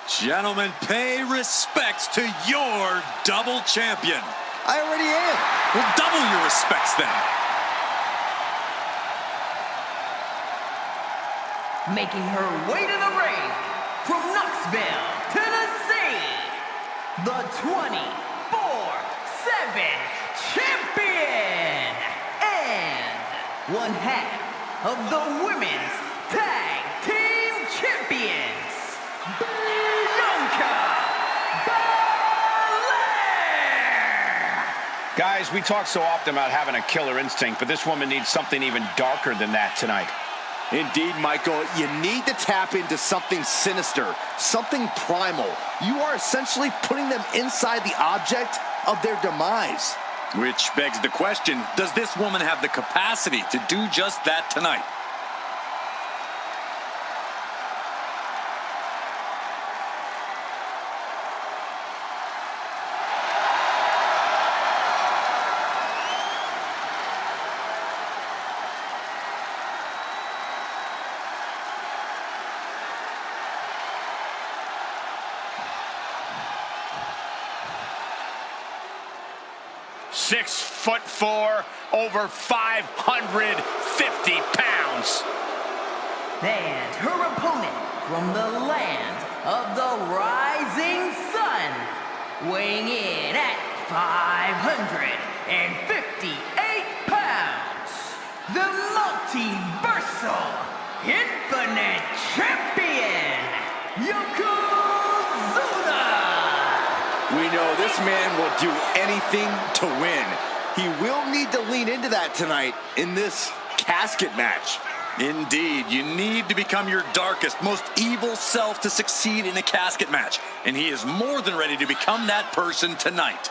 Gentlemen, pay respects to your double champion. I already am. Well, double your respects then. Making her way to the ring from Knoxville, Tennessee, the 24/7 champion and one half of the women's tag team champions, Bianca Belair. Guys, we talk so often about having a killer instinct, but this woman needs something even darker than that tonight. Indeed, Michael, you need to tap into something sinister, something primal. You are essentially putting them inside the object of their demise. Which begs the question, does this woman have the capacity to do just that tonight? "6'4", over 550 pounds. And her opponent from the land of the rising sun, weighing in at 558 pounds, the multiversal infinite champion, Yokozuna. We know this man will do anything to win. He will need to lean into that tonight in this casket match. Indeed, you need to become your darkest, most evil self to succeed in a casket match. And he is more than ready to become that person tonight.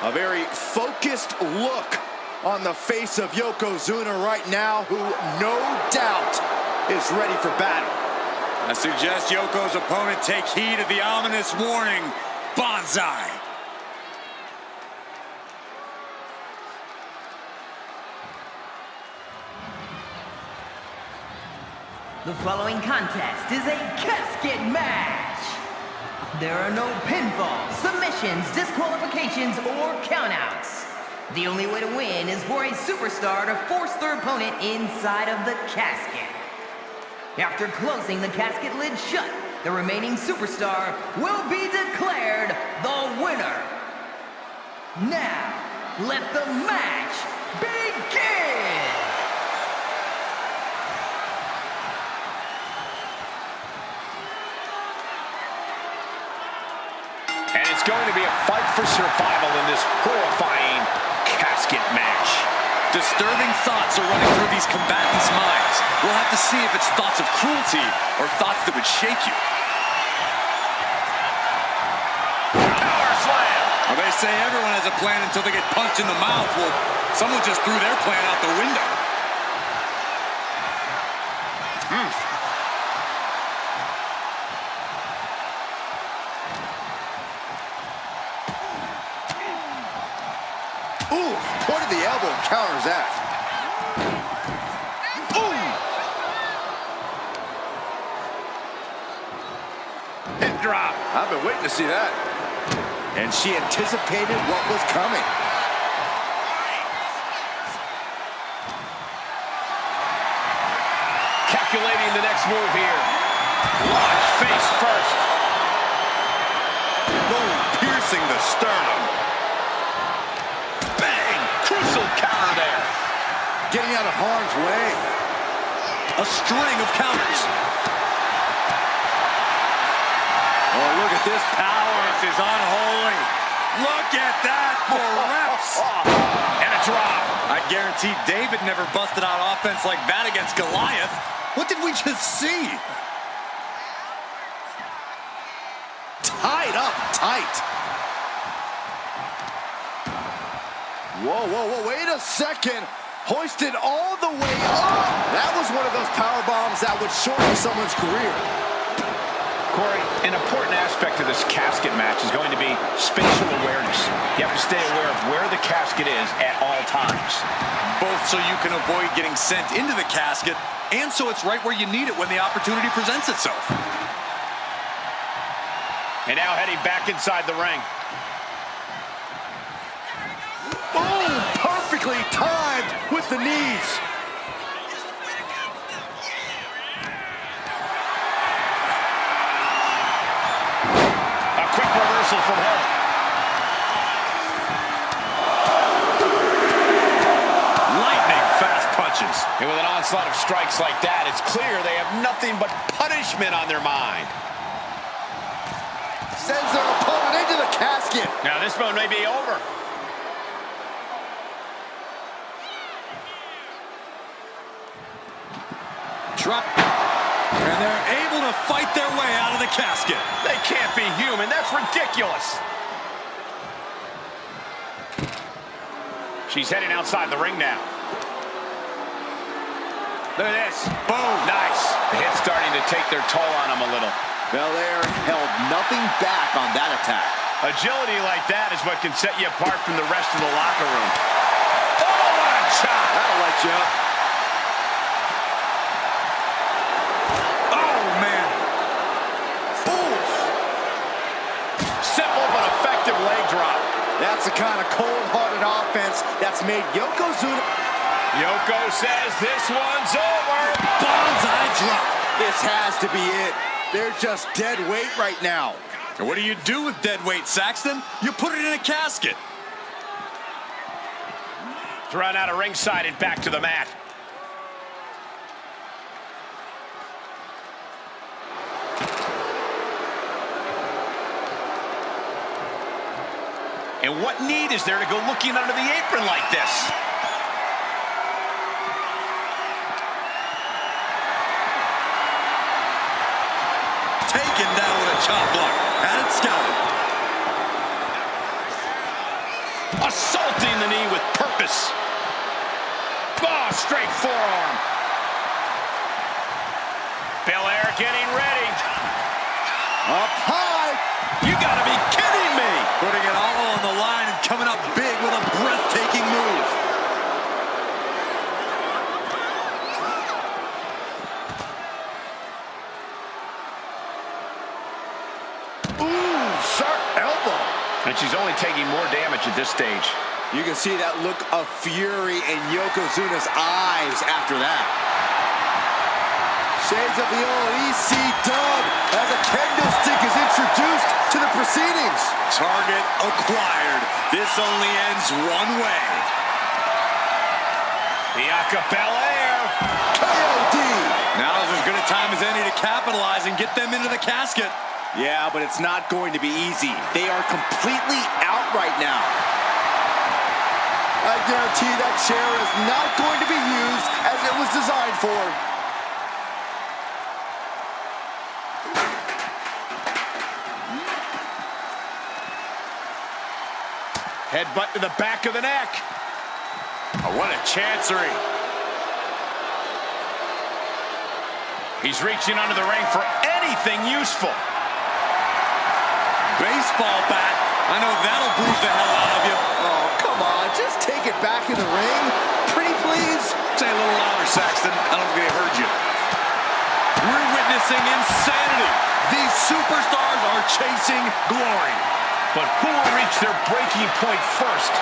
A very focused look on the face of Yokozuna right now, who no doubt is ready for battle. I suggest Yoko's opponent take heed of the ominous warning, Bonsai. The following contest is a casket match. There are no pinfalls, submissions, disqualifications, or countouts. The only way to win is for a superstar to force their opponent inside of the casket. After closing the casket lid shut, the remaining superstar will be declared the winner. Now, let the match begin! And it's going to be a fight for survival in this horrifying casket match. Disturbing thoughts are running through these combatants' minds. We'll have to see if it's thoughts of cruelty or thoughts that would shake you. Power slam! Well, they say everyone has a plan until they get punched in the mouth. Well, someone just threw their plan out the window. Ooh, point of the elbow counters that. Boom! Hip drop. I've been waiting to see that. And she anticipated what was coming. Calculating the next move here. Launch face first. Boom, piercing the sternum. Bang! Crucial counter there. getting out of harm's way. A string of counters. Oh, look at this power. This is unholy. Look at that for reps. And a drop. I guarantee David never busted out offense like that against Goliath. What did we just see? Tied up tight. Whoa, whoa, whoa, wait a second. Hoisted all the way up. That was one of those power bombs that would shorten someone's career. Corey, an important aspect of this casket match is going to be spatial awareness. You have to stay aware of where the casket is at all times. Both so you can avoid getting sent into the casket, and so it's right where you need it when the opportunity presents itself. And now heading back inside the ring. Boom! Perfectly timed with the knees. A quick reversal from her. Lightning fast punches. And with an onslaught of strikes like that, it's clear they have nothing but punishment on their mind. Sends their opponent into the casket. Now this one may be over. Drop. And they're able to fight their way out of the casket. They can't be human. That's ridiculous. She's heading outside the ring now. Look at this. Boom. Nice. The hit's starting to take their toll on them a little. Belair held nothing back on that attack. Agility like that is what can set you apart from the rest of the locker room. Oh, what a shot. That'll light you up. Oh, man. Oof. Simple but effective leg drop. That's the kind of cold-hearted offense that's made Yokozuna. Yoko says this one's over. Bonsai drop. This has to be it. They're just dead weight right now. And what do you do with dead weight, Saxton? You put it in a casket. Thrown out of ringside and back to the mat. And what need is there to go looking under the apron like this? Taken down with a chop block. Had it scouted. Assaulting the knee with purpose. Oh, straight forearm. Belair getting ready. Up high. You gotta be kidding me. Putting it all on the line and coming up big with a breathtaking move. Ooh, sharp elbow. And she's only taking more damage at this stage. You can see that look of fury in Yokozuna's eyes after that. Shades of the old EC dub as a kendo stick is introduced to the proceedings. Target acquired. This only ends one way. Bianca Belair. KOD. Now's as good a time as any to capitalize and get them into the casket. Yeah, but it's not going to be easy. They are completely out right now. I guarantee that chair is not going to be used as it was designed for. Headbutt to the back of the neck. Oh, what a chancery. He's reaching under the ring for anything useful. Baseball bat. I know that'll bruise the hell out of you. Oh, come on. Just take it back in the ring. Pretty please. Say a little louder, Saxton. I don't think they heard you. We're witnessing insanity. These superstars are chasing glory. But who will reach their breaking point first?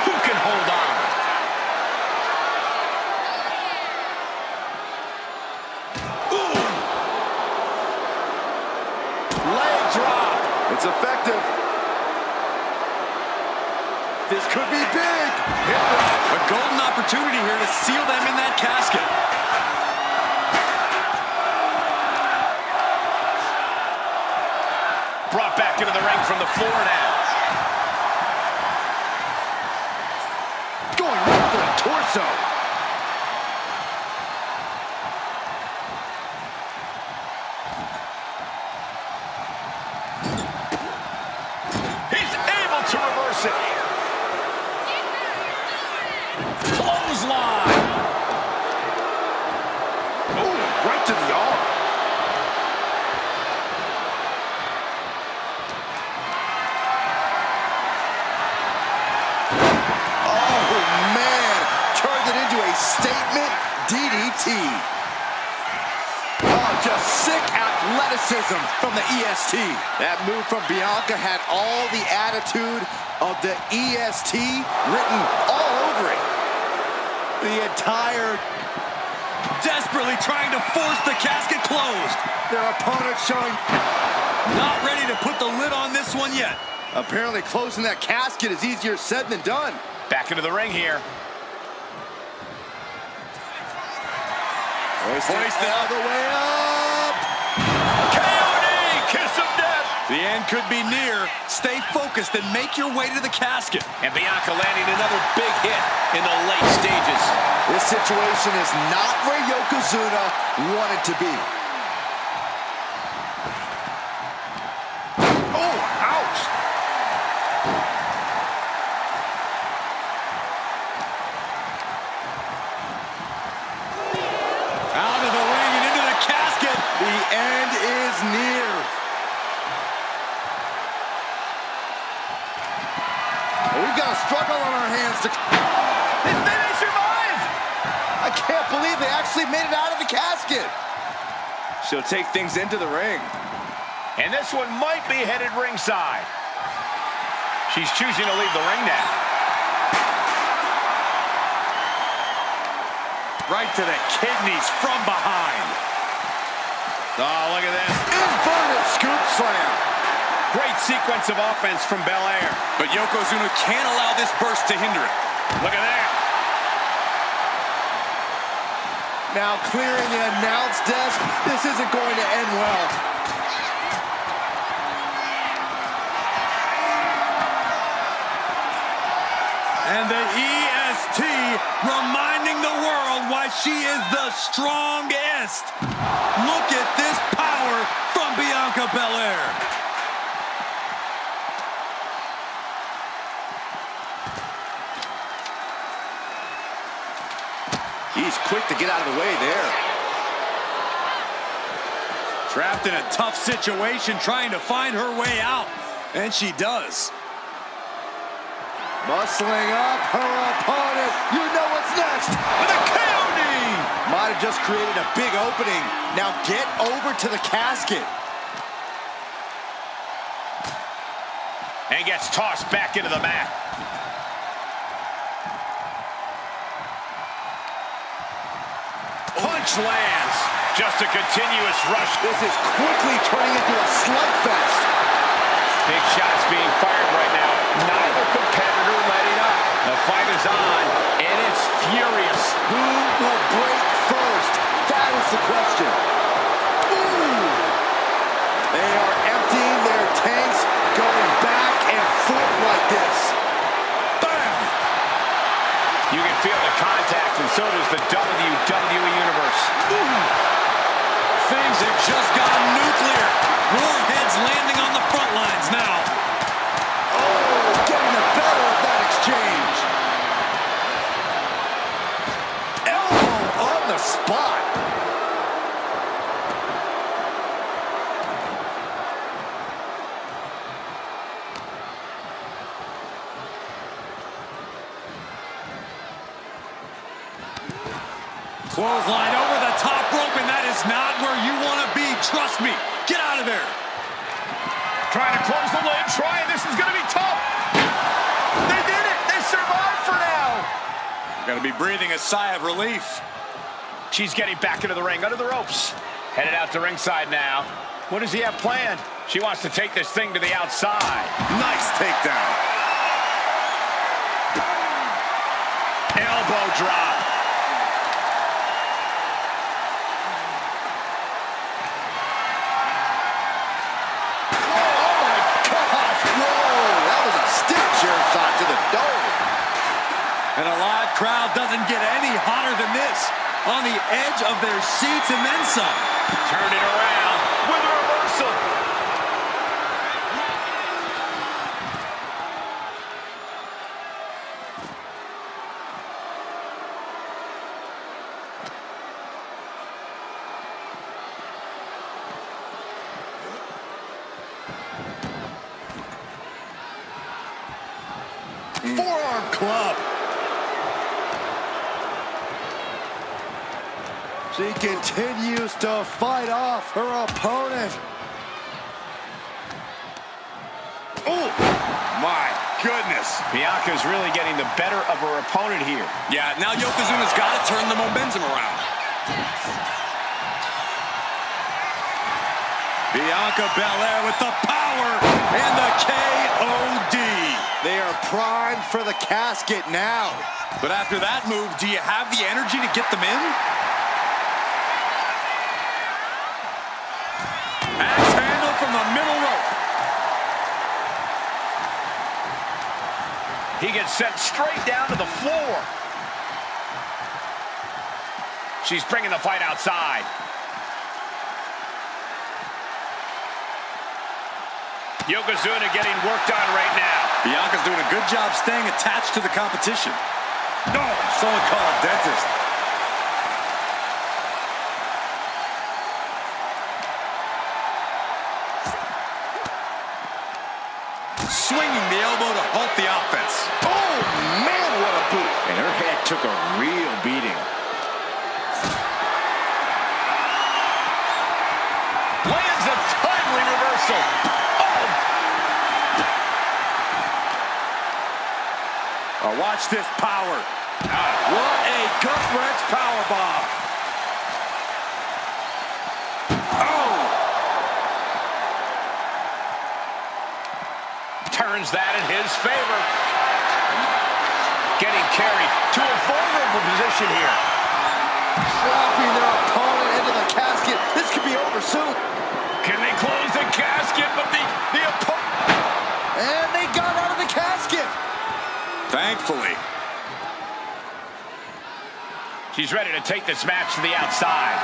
Who can hold on? Ooh. Leg drop. It's effective. This could be big. A golden opportunity here to seal them in that casket. Brought back into the ring from the floor now. Going right for the torso. He's able to reverse it. Clothesline. Oh, right to the arm. Statement DDT. Oh, just sick athleticism from the EST. That move from Bianca had all the attitude of the EST written all over it. The entire... Desperately trying to force the casket closed. Their opponent showing... Not ready to put the lid on this one yet. Apparently closing that casket is easier said than done. Back into the ring here. Hoisted all the way up. KOD, kiss of death. The end could be near. Stay focused and make your way to the casket. And Bianca landing another big hit in the late stages. This situation is not where Yokozuna wanted to be. Oh, ouch. Out of the ring and into the casket. The end is near. We've got a struggle on our hands. They survive. I can't believe they actually made it out of the casket. She'll take things into the ring. And this one might be headed ringside. She's choosing to leave the ring now. Right to the kidneys from behind. Oh, look at this. Inverted scoop slam. Great sequence of offense from Belair. But Yokozuna can't allow this burst to hinder it. Look at that. Now clearing the announce desk. This isn't going to end well. And the EST reminding the world why she is the strongest. Look at this power from Bianca Belair. He's quick to get out of the way there. Trapped in a tough situation, trying to find her way out. And she does. Muscling up her opponent. You know what's next. With a KOD. Might have just created a big opening. Now get over to the casket. And gets tossed back into the mat. Punch lands. Just a continuous rush. This is quickly turning into a slugfest. Big shots being fired right now. Neither competitor letting up. The fight is on, and it's furious. Who will break first? That is the question. Ooh. They are emptying their tanks, going back and forth like this. Bam! You can feel the contact, and so does the WWE Universe. Ooh. Things have just gone nuclear. Warheads landing on the front lines now. Oh, getting the better of that exchange. Elbow on the spot. Clothesline over the top rope, and that is not where you want to be. Trust me. Get out of there. Trying to close the lid. This is going to be tough. They did it. They survived for now. You're going to be breathing a sigh of relief. She's getting back into the ring, under the ropes. Headed out to ringside now. What does he have planned? She wants to take this thing to the outside. Nice takedown. Elbow drop. Oh my gosh, whoa, that was a stick chair shot to the dome. And a live crowd doesn't get any hotter than this. On the edge of their seats and then some. Turn it around with a reversal. Forearm club. She continues to fight off her opponent. Oh, my goodness. Bianca's really getting the better of her opponent here. Yeah, now Yokozuna's got to turn the momentum around. Bianca Belair with the power and the KOD. They are primed for the casket now. But after that move, do you have the energy to get them in? Axe handle from the middle rope. He gets sent straight down to the floor. She's bringing the fight outside. Yokozuna getting worked on right now. Bianca's doing a good job staying attached to the competition. No, someone call a dentist. Swinging the elbow to halt the offense. Oh, man, what a boot. And her head took a real beating. Lands a timely reversal. Oh, watch this power. What a gut-wrench powerbomb. Oh! Turns that in his favor. Getting carried to a vulnerable position here. Dropping their opponent into the casket. This could be over soon. Can they close the casket? But the opponent... And they got out of the casket. Thankfully. She's ready to take this match to the outside.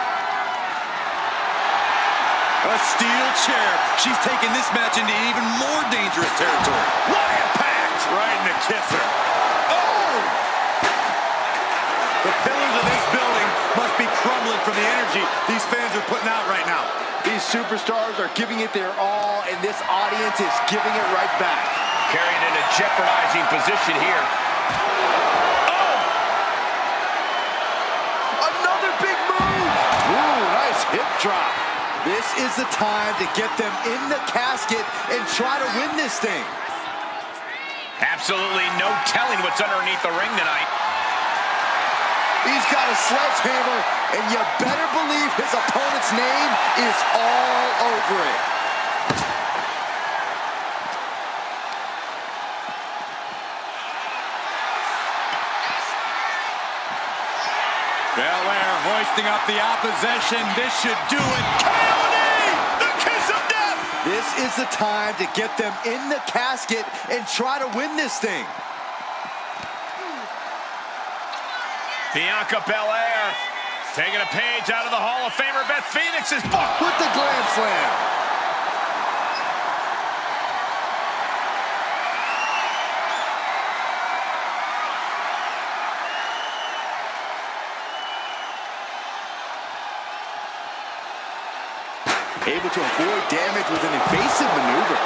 A steel chair. She's taking this match into even more dangerous territory. What impact! Right in the kisser. Oh! The pillars of this building must be crumbling from the energy these fans are putting out right now. These superstars are giving it their all, and this audience is giving it right back. Carried in a jeopardizing position here. Oh! Another big move. Ooh, nice hip drop. This is the time to get them in the casket and try to win this thing. Absolutely no telling what's underneath the ring tonight. He's got a sledgehammer, and you better believe his opponent's name is all over it. Belair hoisting up the opposition. This should do it. KOD! The kiss of death! This is the time to get them in the casket and try to win this thing. Bianca Belair taking a page out of the Hall of Famer Beth Phoenix's book. With the Glam Slam. Able to avoid damage with an evasive maneuver.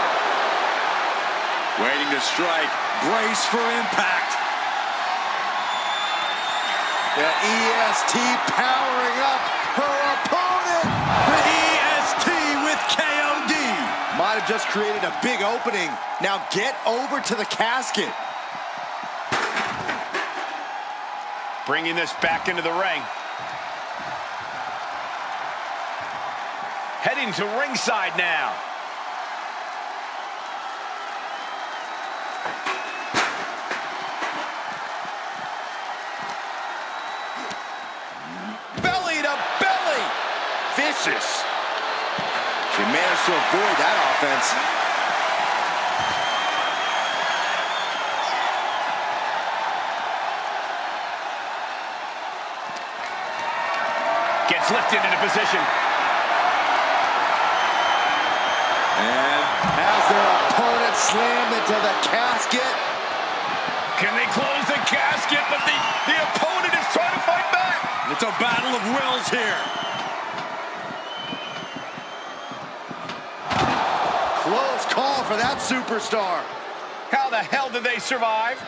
Waiting to strike. Brace for impact. The EST powering up her opponent. The EST with KOD. Might have just created a big opening. Now get over to the casket. Bringing this back into the ring. Heading to ringside now. vicious. She managed to avoid that offense. Gets lifted into position. And has their opponent slammed into the casket. Can they close the casket? But the opponent is trying to fight back. It's a battle of wills here. Close call for that superstar. How the hell did they survive?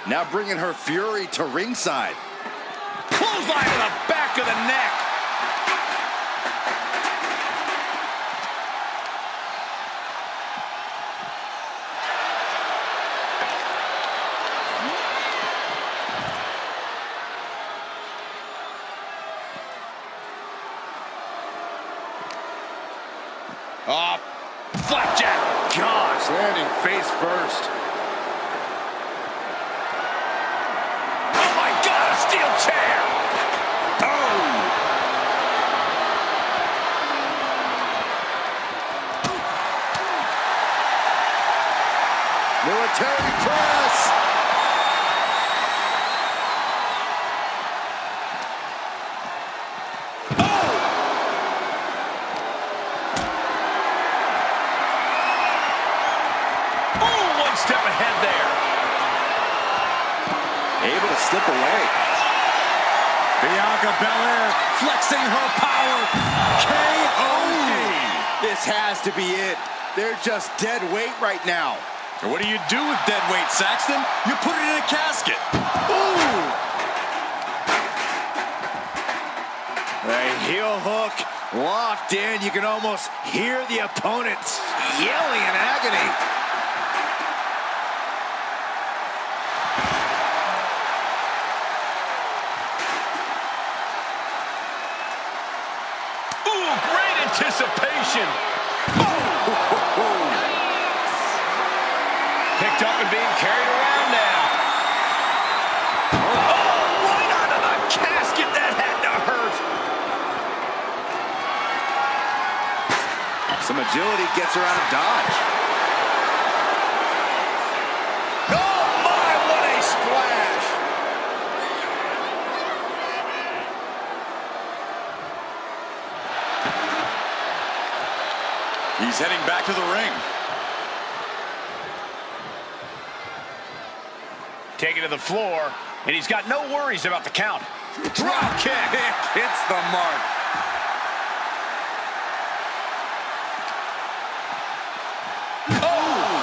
Now bringing her fury to ringside. Clothesline to the back of the neck. Oh, flapjack. Gosh, landing face first. Oh my God, a steel chair. Oh. Military press. Step ahead there. Able to slip away. Bianca Belair flexing her power. KO. This has to be it. They're just dead weight right now. And what do you do with dead weight, Saxton? You put it in a casket. Ooh! The heel hook locked in. You can almost hear the opponents yelling in agony. Great anticipation. Picked up and being carried around now. Oh, right onto the casket. That had to hurt. Some agility gets her out of dodge. Oh, my, what a splash. He's heading back to the ring. Taken to the floor, and he's got no worries about the count. Drop kick. Hits the mark. Oh!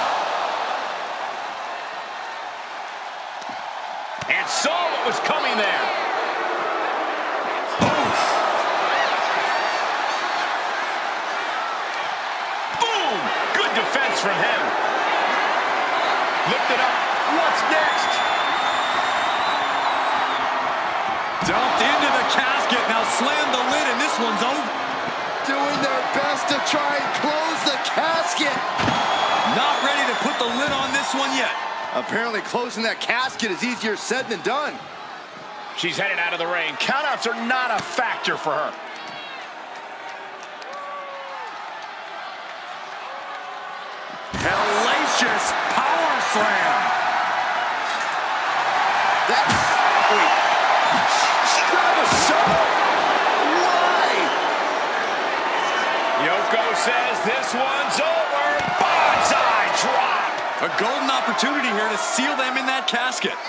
And saw what was coming there. Defense from him. Lift it up. What's next? Dumped into the casket. Now slam the lid, and this one's over. Doing their best to try and close the casket. Not ready to put the lid on this one yet. Apparently closing that casket is easier said than done. She's headed out of the ring. Countouts are not a factor for her. Hellacious power slam. That's... Wait. She grabbed a shot? Why? Yoko says this one's over. Bonsai drop. A golden opportunity here to seal them in that casket.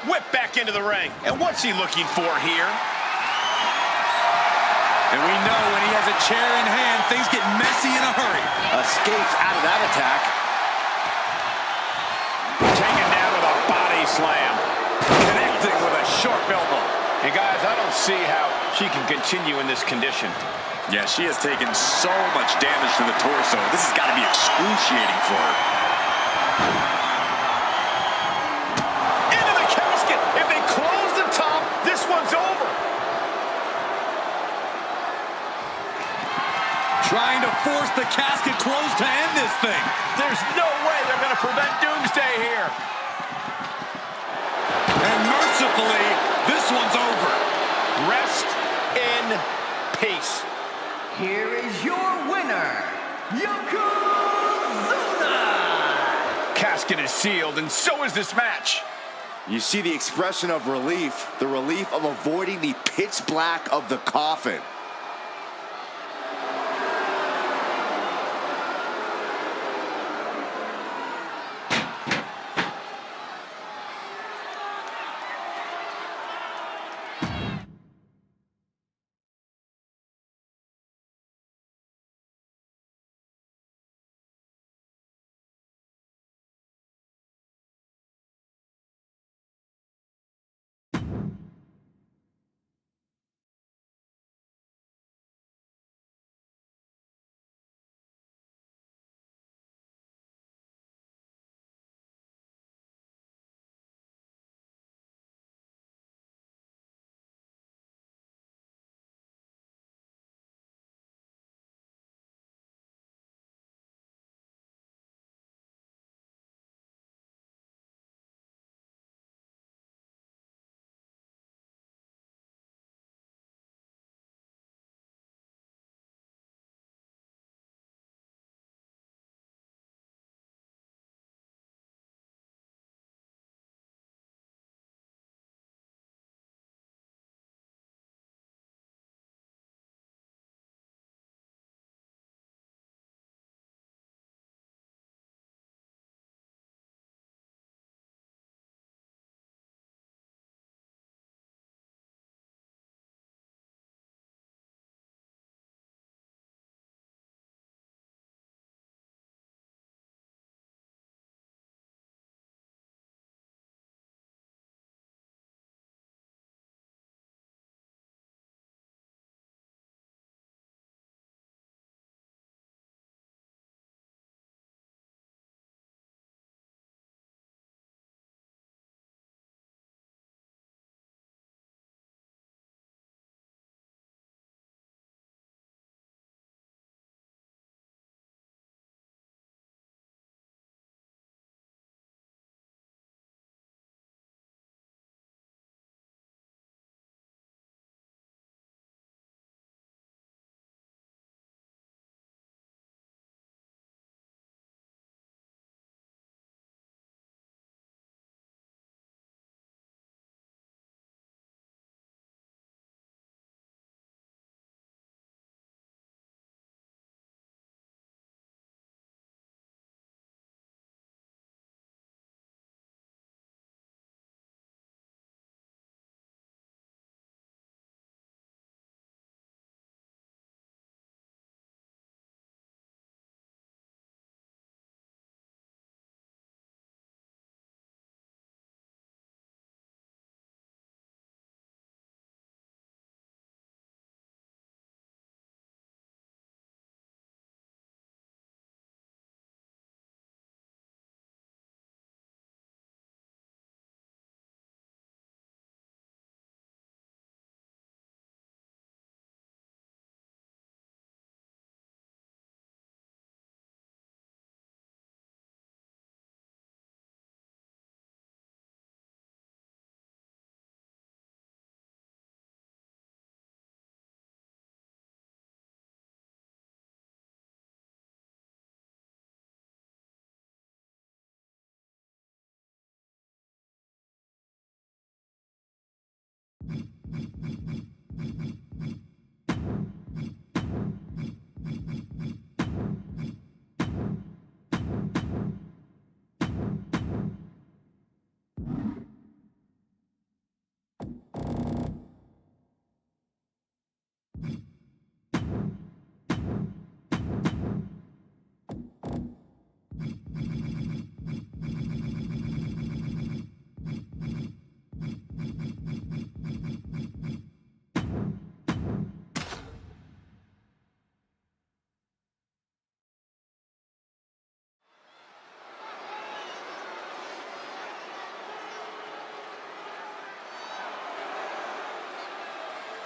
Whip back into the ring. And what's he looking for here? And we know when he has a chair in hand, things get messy in a hurry. Escapes out of that attack. Taken down with a body slam. Connecting with a sharp elbow. And guys, I don't see how she can continue in this condition. Yeah, she has taken so much damage to the torso. This has got to be excruciating for her. Into the casket. If they close the top, this one's over. Trying to force the casket closed to end this thing. There's no way they're going to prevent Doomsday here. Thankfully, this one's over. Rest in peace. Here is your winner, Yokozuna! Casket is sealed, and so is this match. You see the expression of relief, the relief of avoiding the pitch black of the coffin.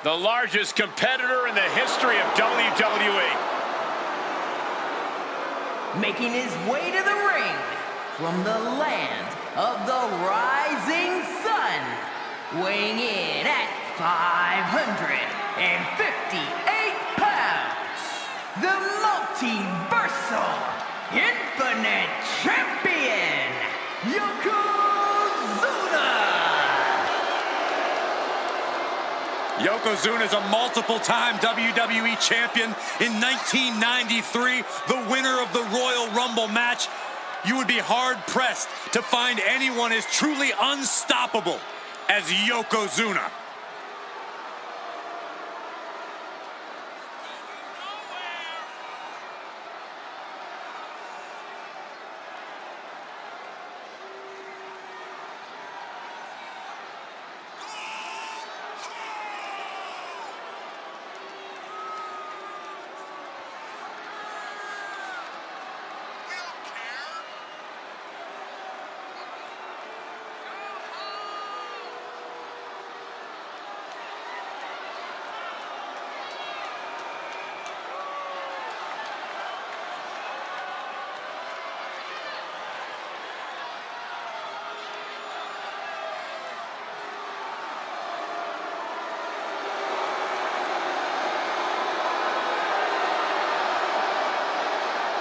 The largest competitor in the history of WWE. Making his way to the ring from the land of the rising sun, weighing in at 558 pounds, the multiversal infinite champion, Yokozuna! Yokozuna is a multiple-time WWE champion. In 1993, the winner of the Royal Rumble match. You would be hard-pressed to find anyone as truly unstoppable as Yokozuna.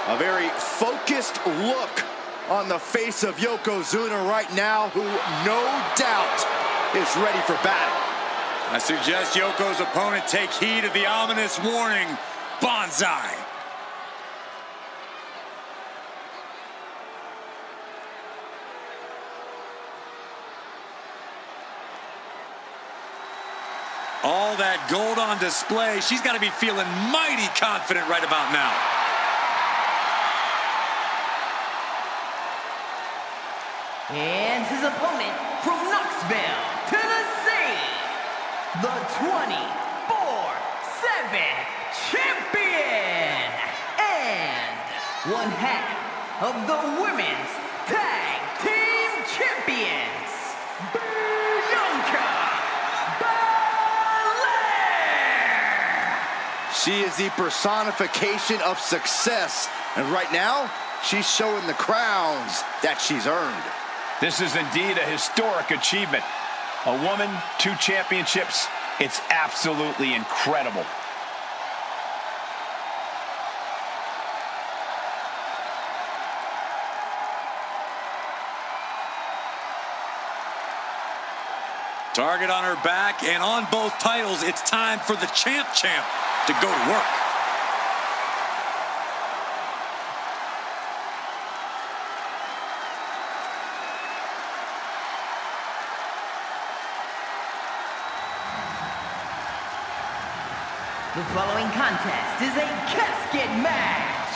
A very focused look on the face of Yokozuna right now, who no doubt is ready for battle. I suggest Yoko's opponent take heed of the ominous warning, Banzai. All that gold on display. She's got to be feeling mighty confident right about now. And his opponent from Knoxville, Tennessee, the 24/7 champion and one half of the women's tag team champions, Bianca Belair. She is the personification of success, and right now, she's showing the crowns that she's earned. This is indeed a historic achievement. A woman, 2 championships. It's absolutely incredible. Target on her back, and on both titles, it's time for the champ to go to work. The following contest is a casket match.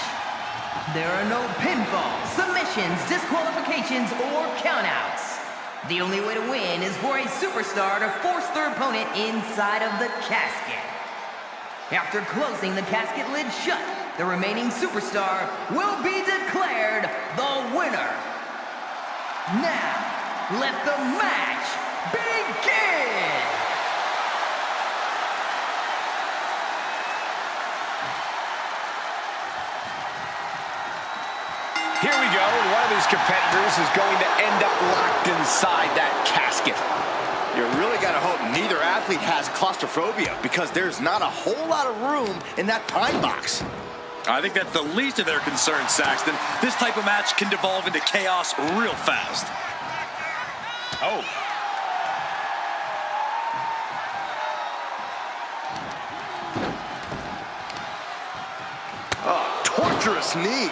There are no pinfalls, submissions, disqualifications, or countouts. The only way to win is for a superstar to force their opponent inside of the casket. After closing the casket lid shut, the remaining superstar will be declared the winner. Now, let the match begin! Here we go, and one of these competitors is going to end up locked inside that casket. You really got to hope neither athlete has claustrophobia, because there's not a whole lot of room in that pine box. I think that's the least of their concerns, Saxton. This type of match can devolve into chaos real fast. Oh. Oh, torturous knee.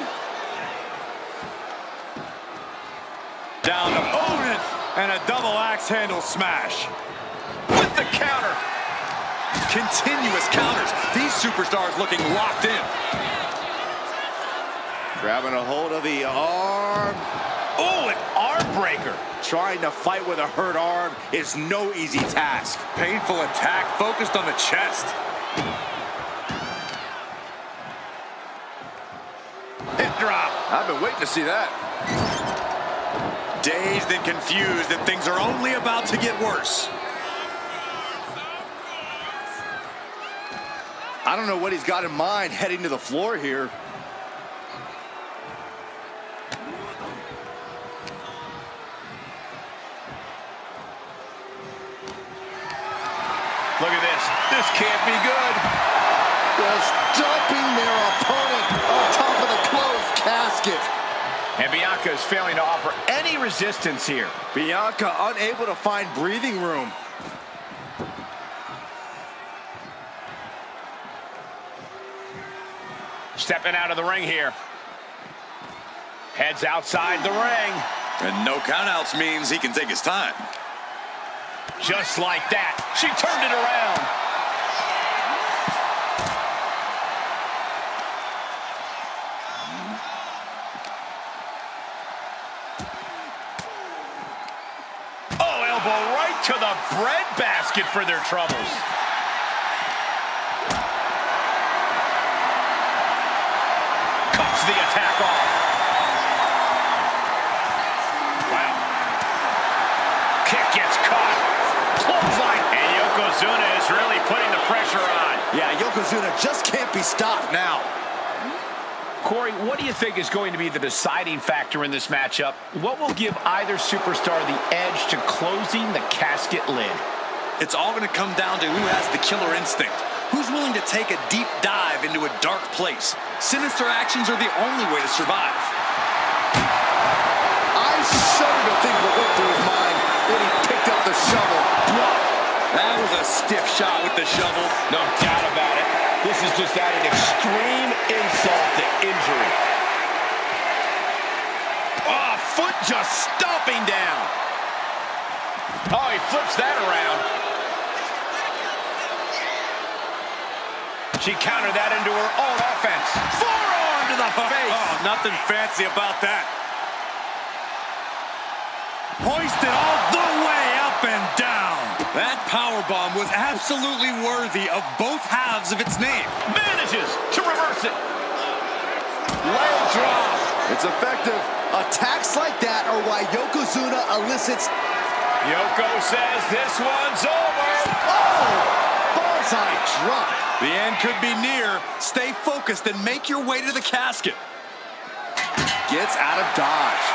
Down opponent, and a double axe handle smash. With the counter. Continuous counters. These superstars looking locked in. Grabbing a hold of the arm. Oh, an arm breaker. Trying to fight with a hurt arm is no easy task. Painful attack focused on the chest. Hip drop. I've been waiting to see that. Dazed and confused, and things are only about to get worse. I don't know what he's got in mind heading to the floor here. can't be good. Just dumping their opponent on top of the closed casket. And Bianca is failing to offer any resistance here. Bianca unable to find breathing room. Stepping out of the ring here. Heads outside the ring. And no countouts means he can take his time. Just like that, she turned it around. Oh, elbow right to the breadbasket for their troubles. Cuts the attack off. Wow. Kick gets caught. Clothesline. And Yokozuna is really putting the pressure on. Yeah, Yokozuna just can't be stopped now. Corey, what do you think is going to be the deciding factor in this matchup? What will give either superstar the edge to closing the casket lid? It's all going to come down to who has the killer instinct. Who's willing to take a deep dive into a dark place? Sinister actions are the only way to survive. I shudder to think what went through his mind when he picked up the shovel. That was a stiff shot with the shovel. No doubt about it. This is just adding extreme insult to injury. Oh, foot just stomping down. Oh, he flips that around. She countered that into her own offense. Forearm to the face. Oh, nothing fancy about that. Hoisted all the way up and down. That powerbomb was absolutely worthy of both halves of its name. Manages to reverse it. Leg drop. It's effective. Attacks like that are why Yokozuna elicits. Yoko says this one's over. Oh! Bullseye drop. The end could be near. Stay focused and make your way to the casket. Gets out of dodge.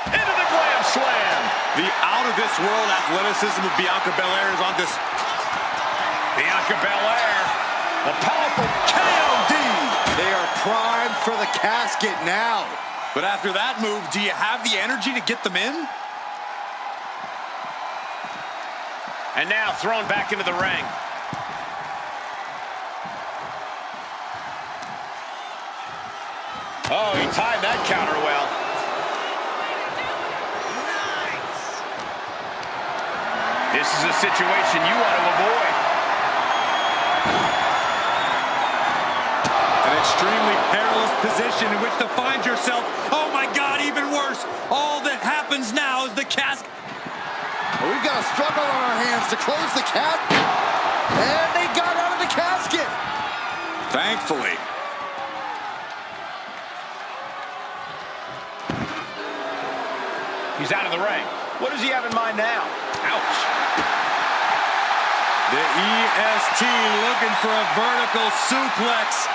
Into the Grand Slam. The out-of-this-world athleticism of Bianca Belair is on this. Bianca Belair, the powerful KOD. They are primed for the casket now. But after that move, do you have the energy to get them in? And now thrown back into the ring. Oh, he timed that counter well. This is a situation you want to avoid. An extremely perilous position in which to find yourself. Oh my God, even worse. All that happens now is the casket. We've got a struggle on our hands to close the casket. And they got out of the casket. Thankfully. He's out of the ring. What does he have in mind now? Ouch. The EST looking for a vertical suplex.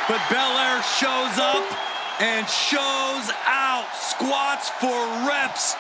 But Belair shows up and shows out. Squats for reps.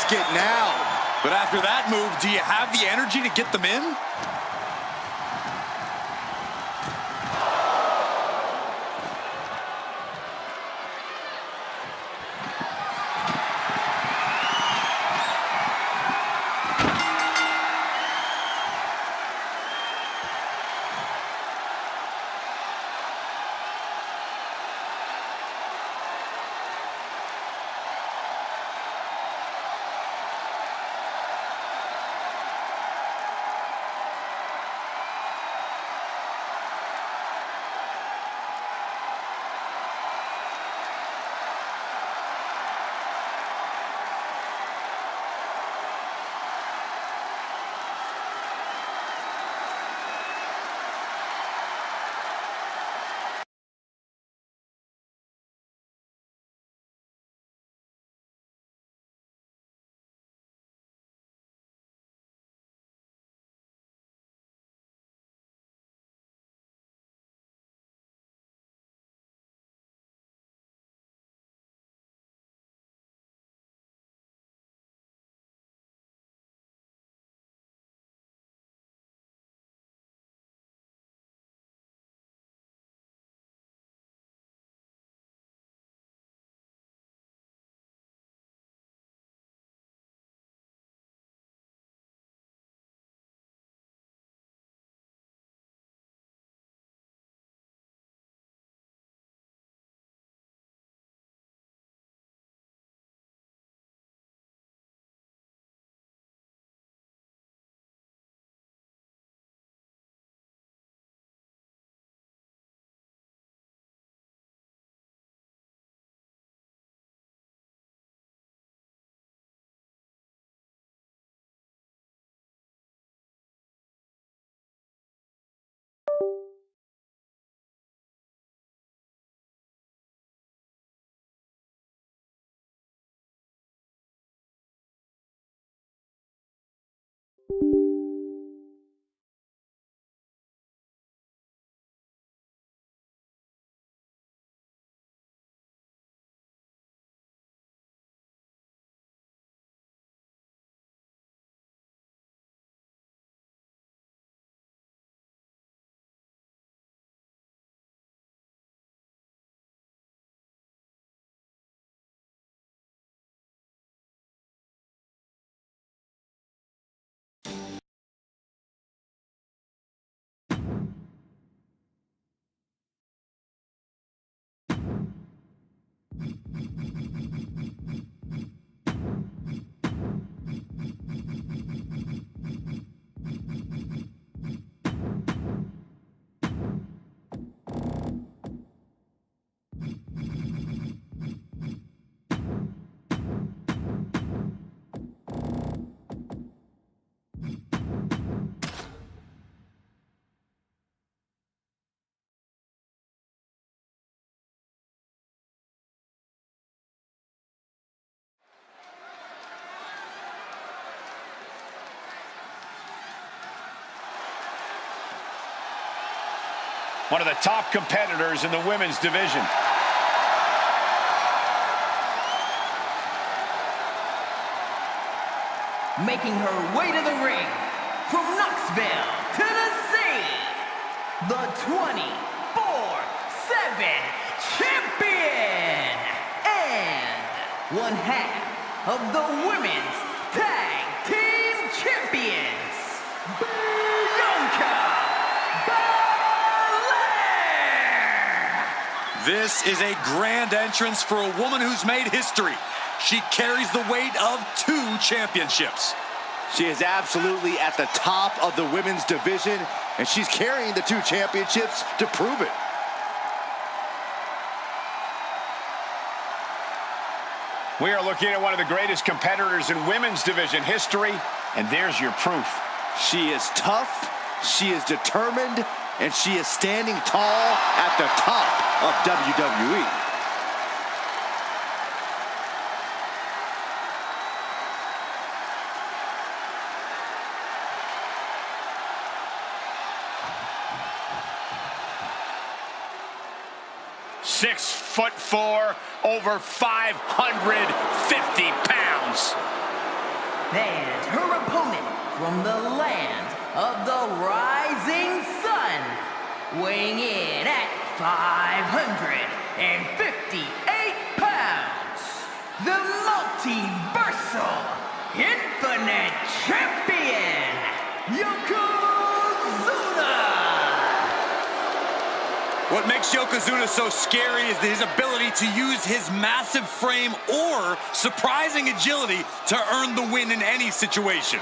casket now. But after that move, do you have the energy to get them in? One of the top competitors in the women's division. Making her way to the ring from Knoxville, Tennessee, the 24/7 champion and one half of the women's tag team champions, Bianca Belair. This is a grand entrance for a woman who's made history. She carries the weight of 2 championships. She is absolutely at the top of the women's division, and she's carrying the 2 championships to prove it. We are looking at one of the greatest competitors in women's division history, and there's your proof. She is tough, she is determined, and she is standing tall at the top of WWE. "6'4", over 550 pounds. And her opponent from the land of the rising sun, weighing in at 558 pounds, the multiversal infinite champion, Yokozuna! What makes Yokozuna so scary is his ability to use his massive frame or surprising agility to earn the win in any situation.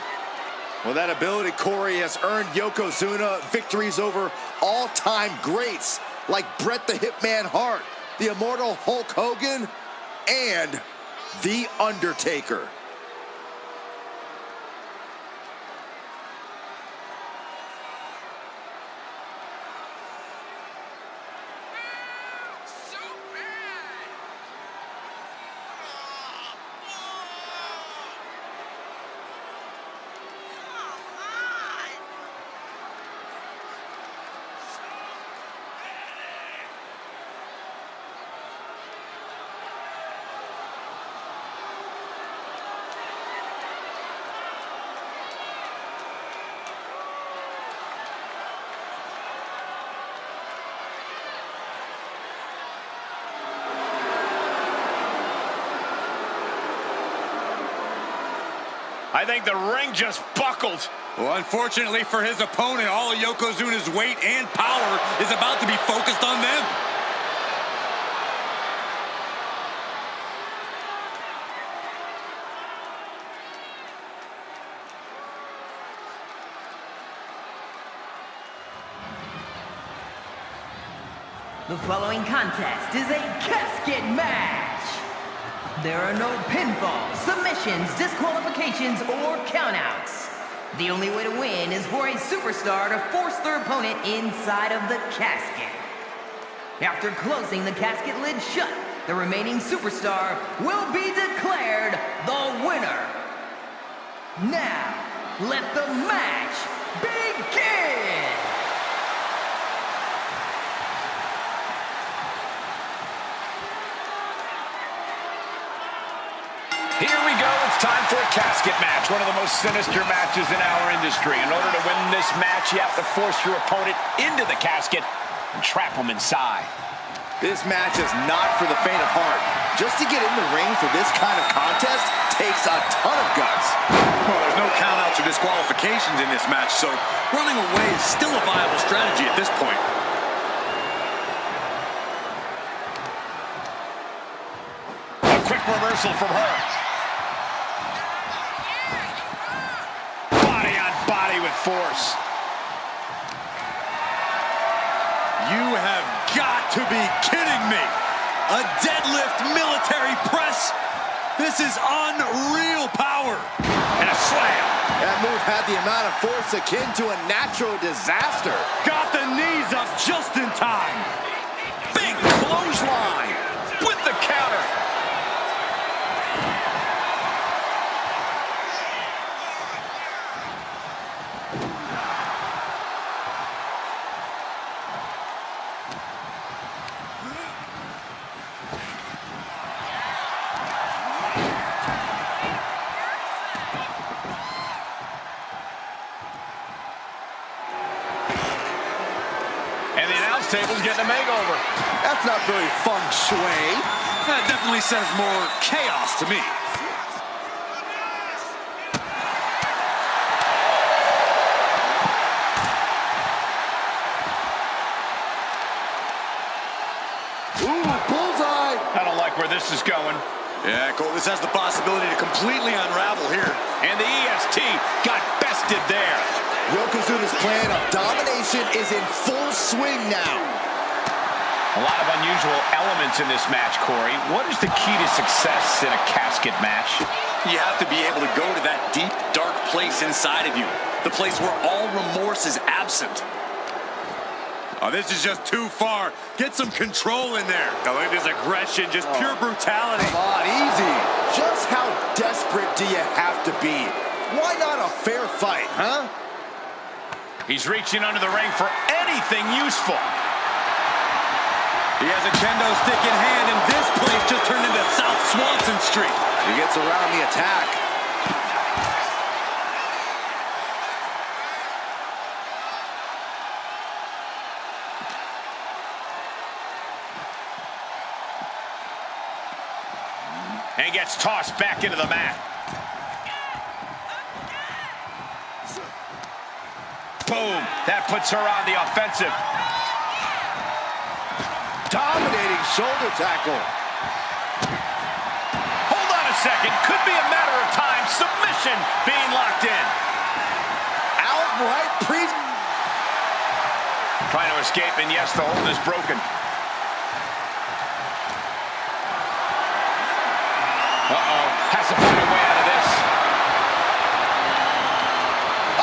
Well, that ability, Corey, has earned Yokozuna victories over all-time greats like Bret the Hitman Hart, the immortal Hulk Hogan, and The Undertaker. I think the ring just buckled. Well, unfortunately for his opponent, all of Yokozuna's weight and power is about to be focused on them. The following contest is a casket match. There are no pinfalls, submissions, disqualifications, or countouts. The only way to win is for a superstar to force their opponent inside of the casket. After closing the casket lid shut, the remaining superstar will be declared the winner. Now, let the match begin! Here we go. It's time for a casket match, one of the most sinister matches in our industry. In order to win this match, you have to force your opponent into the casket and trap them inside. This match is not for the faint of heart. Just to get in the ring for this kind of contest takes a ton of guts. Well, there's no countouts or disqualifications in this match, so running away is still a viable strategy at this point. A quick reversal from her. Body with force. You have got to be kidding me. A deadlift military press? This is unreal power. And a slam. That move had the amount of force akin to a natural disaster. Got the knees up just in time. Big clothesline with the counter. And the announce table's getting a makeover. That's not very feng shui. That definitely says more chaos to me. Ooh, bullseye. I don't like where this is going. Yeah, Cole, this has the possibility to completely unravel here. And the EST got bested there. Yokozuna's plan of domination is in full swing now. A lot of unusual elements in this match, Corey. What is the key to success in a casket match? You have to be able to go to that deep, dark place inside of you. The place where all remorse is absent. Oh, this is just too far. Get some control in there. Oh, look at this aggression, just pure brutality. Come on, easy. Just how desperate do you have to be? Why not a fair fight, huh? He's reaching under the ring for anything useful. He has a kendo stick in hand, and this place just turned into South Swanson Street. He gets around the attack. And gets tossed back into the mat. Boom. That puts her on the offensive. Dominating shoulder tackle. Hold on a second. Could be a matter of time. Submission being locked in. Outright Trying to escape, and yes, the hold is broken. Uh-oh. Has to find a way out of this.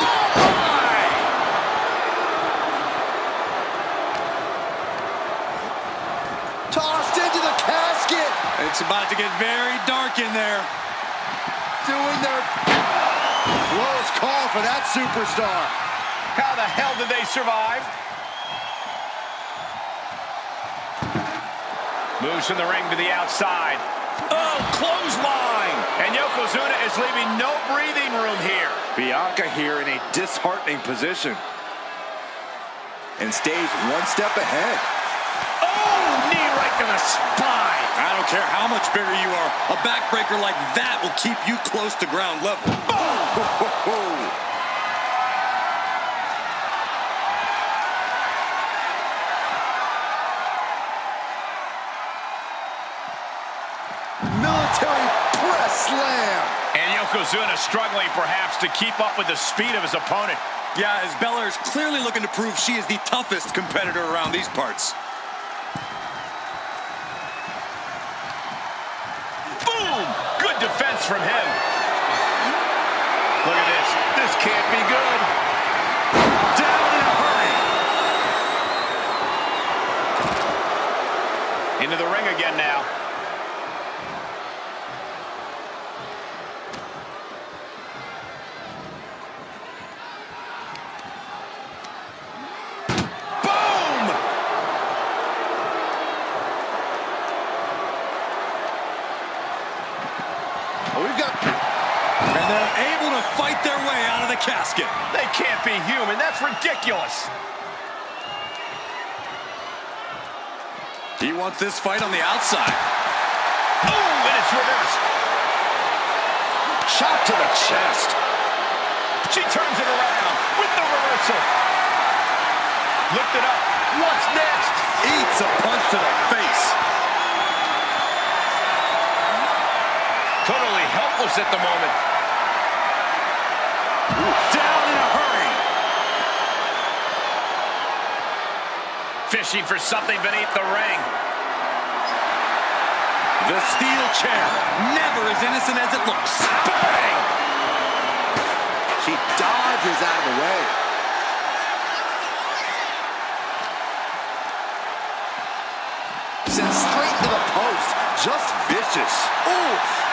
Oh, my! Tossed into the casket. It's about to get very dark in there. Doing their close call for that superstar. How the hell did they survive? Moves from the ring to the outside. Oh, clothesline! And Yokozuna is leaving no breathing room here. Bianca here in a disheartening position. And stays one step ahead. Oh, knee right to the spine. I don't care how much bigger you are. A backbreaker like that will keep you close to ground level. Boom! Military press slam. And Yokozuna struggling perhaps to keep up with the speed of his opponent. Yeah, as Belair is clearly looking to prove she is the toughest competitor around these parts. Boom! Good defense from him. Look at this. This can't be good. Down in a hurry. Into the ring again now. And they're able to fight their way out of the casket. They can't be human. That's ridiculous. He wants this fight on the outside. Oh, and it's reversed. Shot to the chest. She turns it around with the reversal. Lift it up. What's next? Eats a punch to the face. Totally helpless at the moment. Down in a hurry. Fishing for something beneath the ring. The steel chair, never as innocent as it looks. Bang! She dodges out of the way. Sent straight to the post. Just vicious. Oof.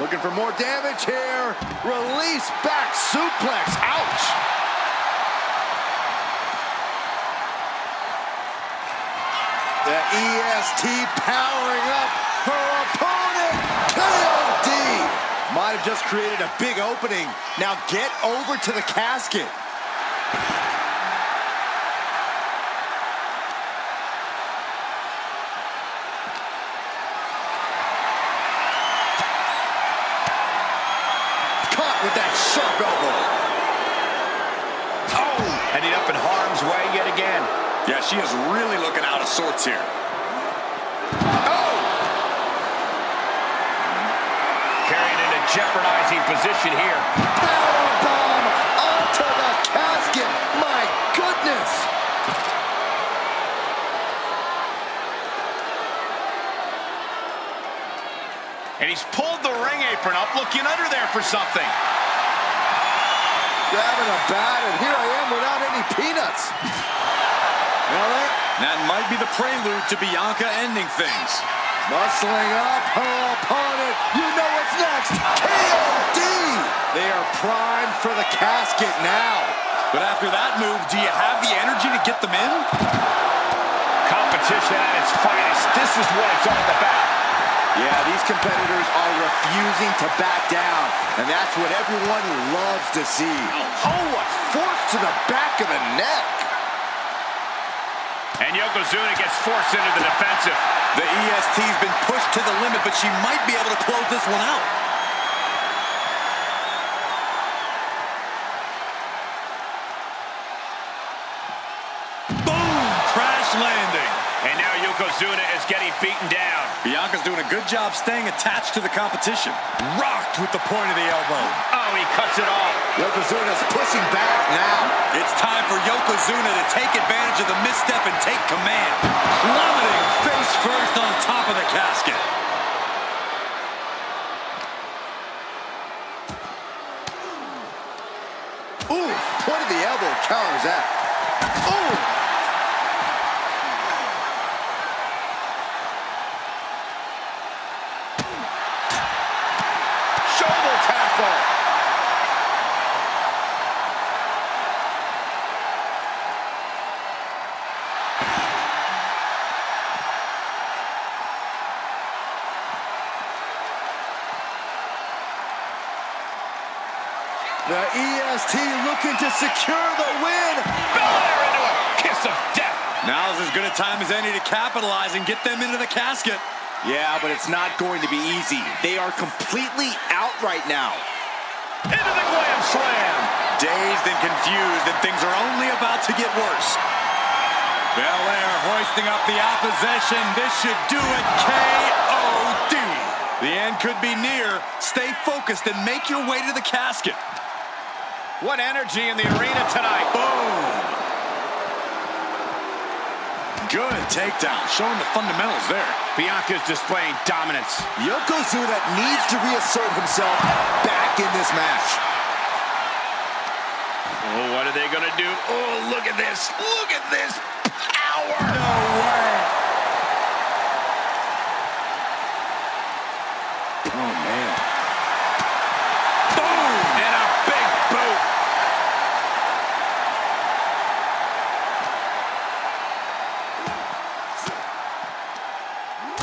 Looking for more damage here. Release back suplex. Ouch. The EST powering up her opponent. KOD. Might have just created a big opening. Now get over to the casket. With that sharp elbow. Oh, ending up in harm's way yet again. Yeah, she is really looking out of sorts here. Oh! Carried in a jeopardizing position here. Powerbomb onto the casket. My goodness. And he's pulled the ring apron up, looking under there for something. Grabbing a bat, and here I am without any peanuts. Now that might be the prelude to Bianca ending things. Muscling up her opponent. You know what's next. KOD. They are primed for the casket now. But after that move, do you have the energy to get them in? Competition at its finest. This is what it's all about. Yeah, these competitors are refusing refusing to back down. And that's what everyone loves to see. Oh, a force to the back of the neck. And Yokozuna gets forced into the defensive. The EST's been pushed to the limit, but she might be able to close this one out. Boom! Crash landing. And now Yokozuna is getting beaten down. Bianca's doing a good job staying attached to the competition. Rocked with the point of the elbow. Oh, he cuts it off. Yokozuna's pushing back now. It's time for Yokozuna to take advantage of the misstep and take command. Plummeting face first on top of the casket. Ooh, point of the elbow counters that. Ooh! Shoulder tackle. The EST looking to secure the win. Belair into a kiss of death. Now is as good a time as any to capitalize and get them into the casket. Yeah, but it's not going to be easy. They are completely out right now. Into the glam slam. Dazed and confused, and things are only about to get worse. Belair hoisting up the opposition. This should do it. K.O.D. The end could be near. Stay focused and make your way to the casket. What energy in the arena tonight. Boom. Good takedown, showing the fundamentals there. Bianca's displaying dominance. Yokozuna needs to reassert himself back in this match. Oh, what are they going to do? Oh, look at this. Look at this power. No way. Oh, man. Boom! And a big boot.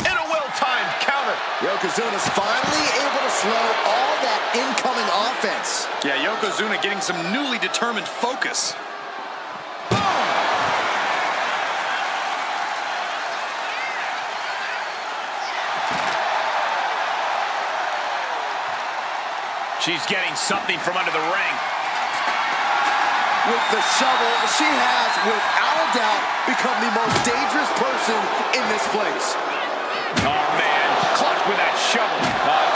And a well-timed counter. Yokozuna's finally able to slow all that incoming offense. Yeah, Yokozuna getting some newly determined focus. She's getting something from under the ring. With the shovel, she has, without a doubt, become the most dangerous person in this place. Oh, man. Clutch with that shovel.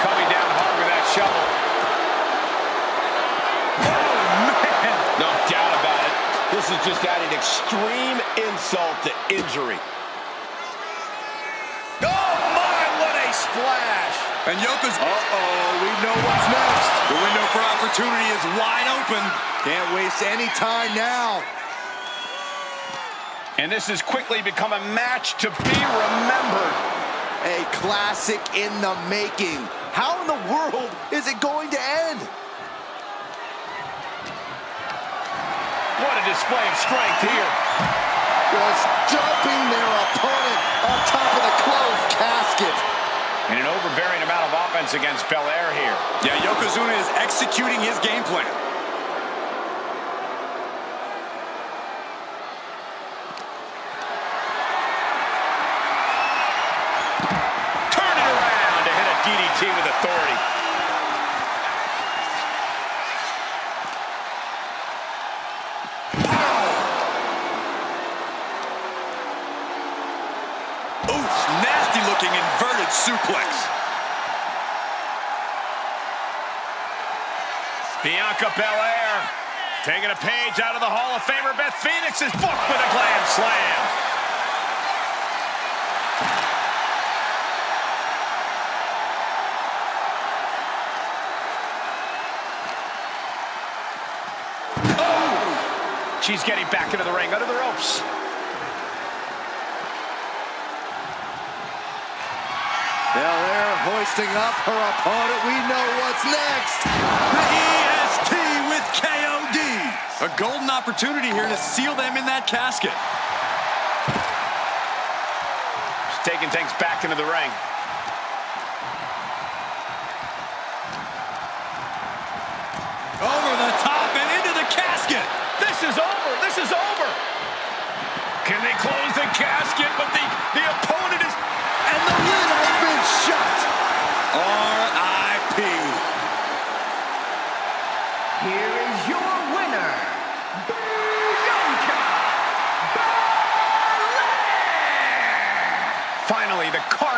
Coming down hard with that shovel. Oh, man. No doubt about it. This is just adding extreme insult to injury. Oh, my, what a splash. And Uh-oh, we know what's next. The window for opportunity is wide open. Can't waste any time now. And this has quickly become a match to be remembered. A classic in the making. How in the world is it going to end? What a display of strength here. Just jumping their opponent on top of the closed casket. And an overbearing amount of offense against Belair here. Yeah, Yokozuna is executing his game plan. Turn it around to hit a DDT with authority. Oof, nasty looking inverted suplex. Bianca Belair taking a page out of the Hall of Famer Beth Phoenix's book with a glam slam. Oh! She's getting back into the ring under the ropes. Belair hoisting up her opponent. We know what's next. The EST with KOD. A golden opportunity here to seal them in that casket. She's taking things back into the ring.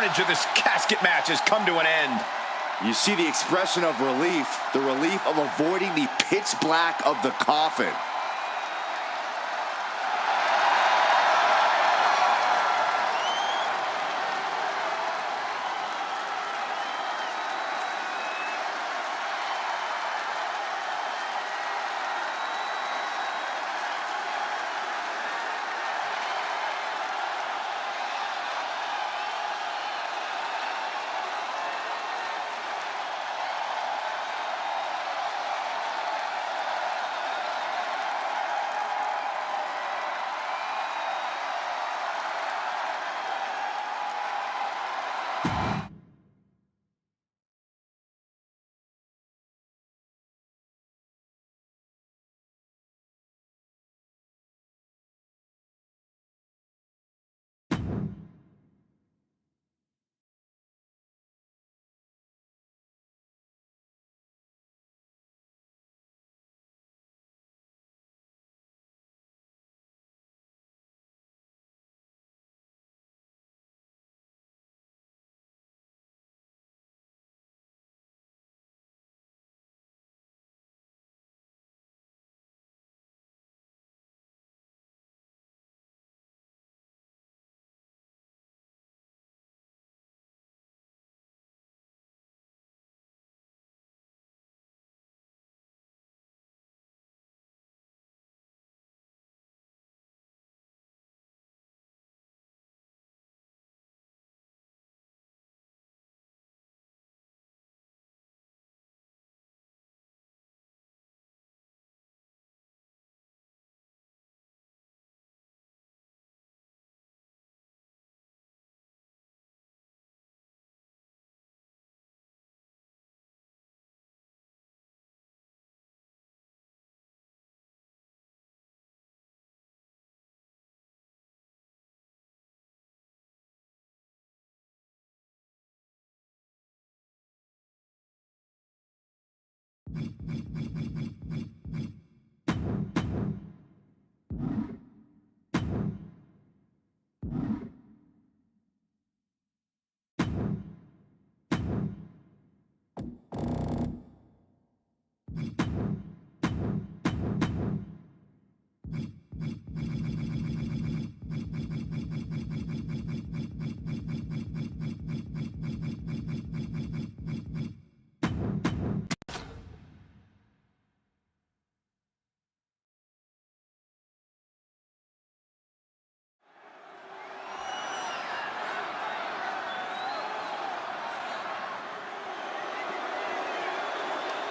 advantage of this casket match has come to an end. You see the expression of relief, the relief of avoiding the pitch black of the coffin.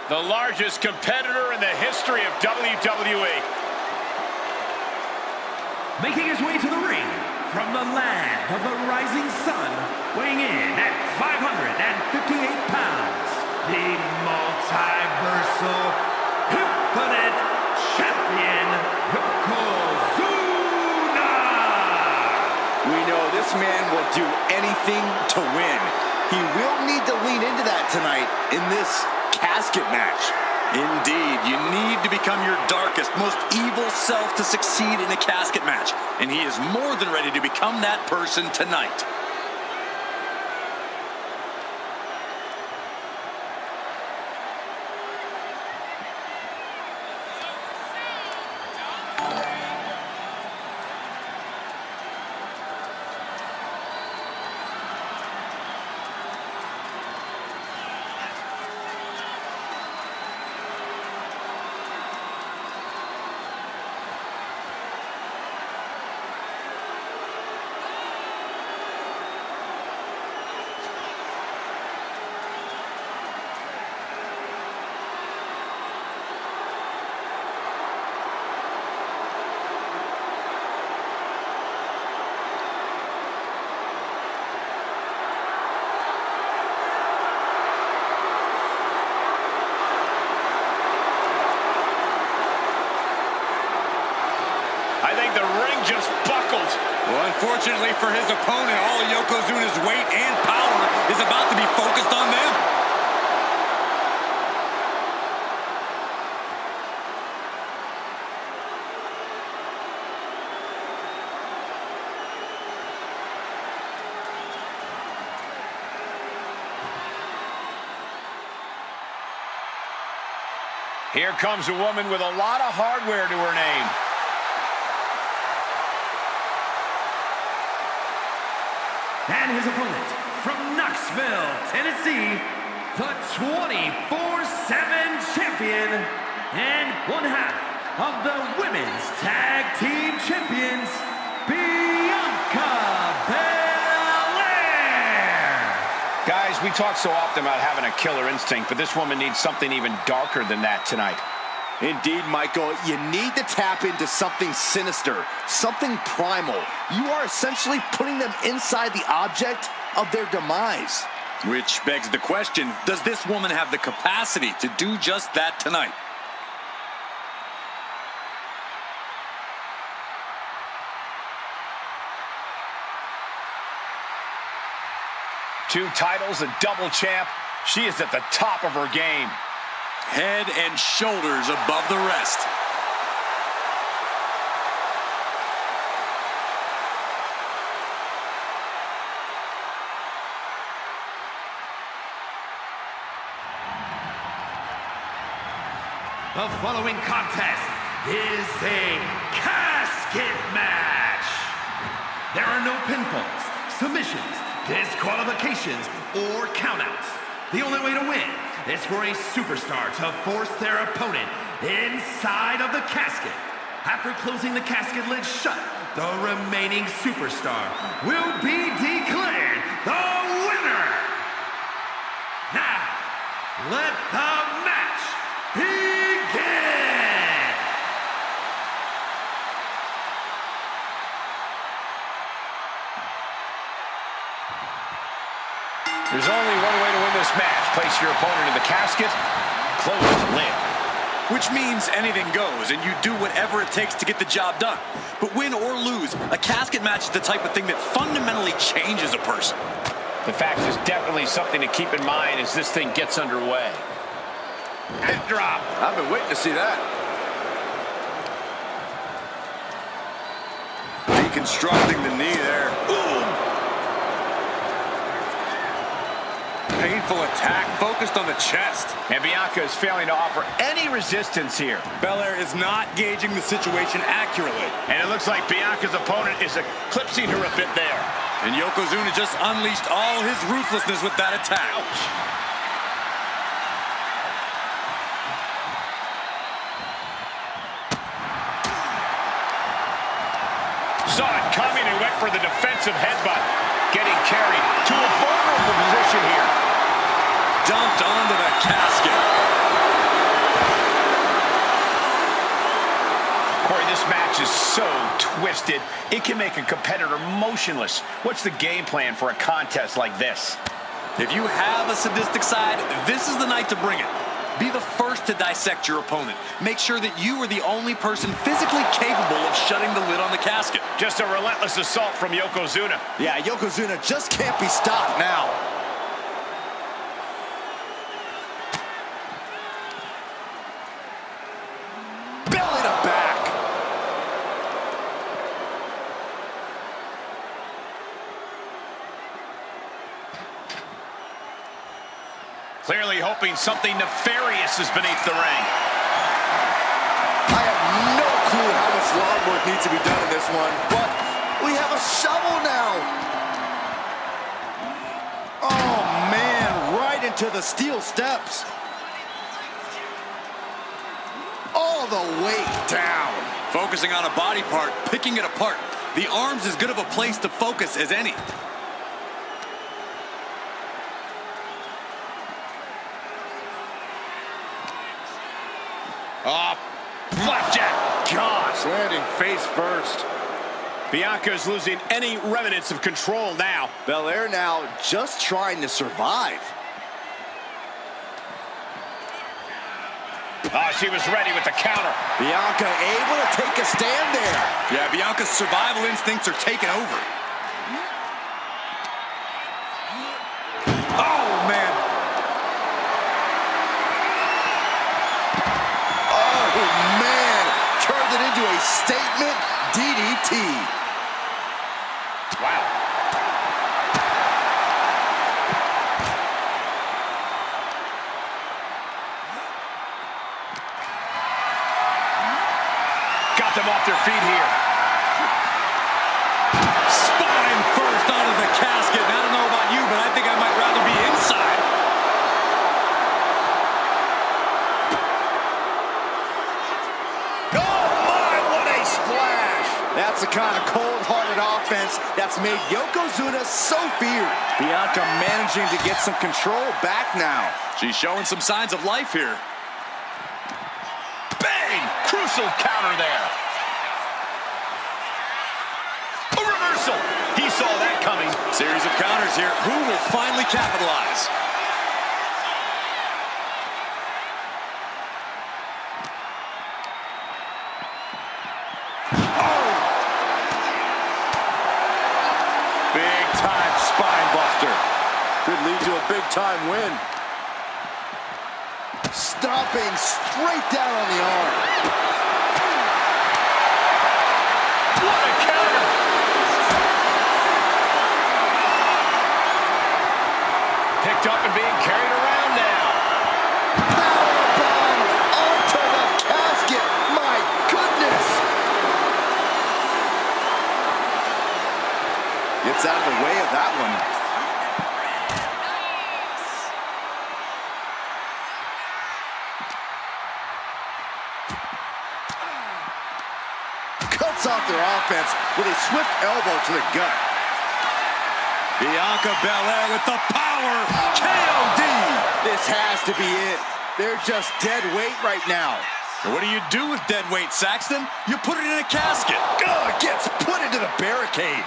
The largest competitor in the history of WWE. Making his way to the ring from the land of the rising sun, weighing in at 558 pounds, the multiversal infinite champion, Yokozuna! We know this man will do anything to win. He will need to lean into that tonight in this casket match. Indeed, you need to become your darkest, most evil self to succeed in a casket match. And he is more than ready to become that person tonight. I think the ring just buckled. Well, unfortunately for his opponent, all of Yokozuna's weight and power is about to be focused on them. Here comes a woman with a lot of hardware to her name. And his opponent, from Knoxville, Tennessee, the 24/7 champion and one half of the Women's Tag Team Champions, Bianca Belair. Guys, we talk so often about having a killer instinct, but this woman needs something even darker than that tonight. Indeed, Michael, you need to tap into something sinister, something primal. You are essentially putting them inside the object of their demise. Which begs the question, does this woman have the capacity to do just that tonight? Two titles, a double champ. She is at the top of her game. Head and shoulders above the rest. The following contest is a casket match. There are no pinfalls, submissions, disqualifications, or countouts. The only way to win is for a superstar to force their opponent inside of the casket. After closing the casket lid shut, the remaining superstar will be declared the winner. Now, let the match begin! There's only one way to win this match. Place your opponent in the casket, close the lid. Which means anything goes, and you do whatever it takes to get the job done. But win or lose, a casket match is the type of thing that fundamentally changes a person. The fact is definitely something to keep in mind as this thing gets underway. And drop. I've been waiting to see that. Deconstructing the knee there. Ooh. Painful attack focused on the chest. And Bianca is failing to offer any resistance here. Belair is not gauging the situation accurately. And it looks like Bianca's opponent is eclipsing her a bit there. And Yokozuna just unleashed all his ruthlessness with that attack. Ouch. Saw it coming and went for the defensive headbutt. Getting carried to a vulnerable position here. Dumped onto the casket. Corey, this match is so twisted, it can make a competitor motionless. What's the game plan for a contest like this? If you have a sadistic side, this is the night to bring it. Be the first to dissect your opponent. Make sure that you are the only person physically capable of shutting the lid on the casket. Just a relentless assault from Yokozuna. Yeah, Yokozuna just can't be stopped now. Belly to back. Clearly hoping something nefarious is beneath the ring. I have no clue how much lawn work needs to be done in this one, but we have a shovel now. Oh, man, right into the steel steps. All the way down. Focusing on a body part, picking it apart. The arm's as good of a place to focus as any. Oh, flapjack. Gosh. Landing face first. Bianca is losing any remnants of control now. Belair now just trying to survive. Oh, she was ready with the counter. Bianca able to take a stand there. Yeah, Bianca's survival instincts are taking over. Oh, man. Oh, man. Turned it into a statement DDT. Wow. them off their feet here. Spine first onto the casket. I don't know about you, but I think I might rather be inside. Oh my, what a splash! That's the kind of cold-hearted offense that's made Yokozuna so feared. Bianca managing to get some control back now. She's showing some signs of life here. Bang! Crucial counter there. A reversal. He saw that coming. Series of counters here. Who will finally capitalize? Oh! Big-time spine buster. Could lead to a big-time win. Stomping straight down on the arm. What a counter! Picked up and being carried around now. Powerbomb onto the casket. My goodness. Gets out of the way of that one. Cuts off their offense with a swift elbow to the gut. Bianca Belair with the power. KOD. This has to be it. They're just dead weight right now. What do you do with dead weight, Saxton? You put it in a casket. Ugh, gets put into the barricade.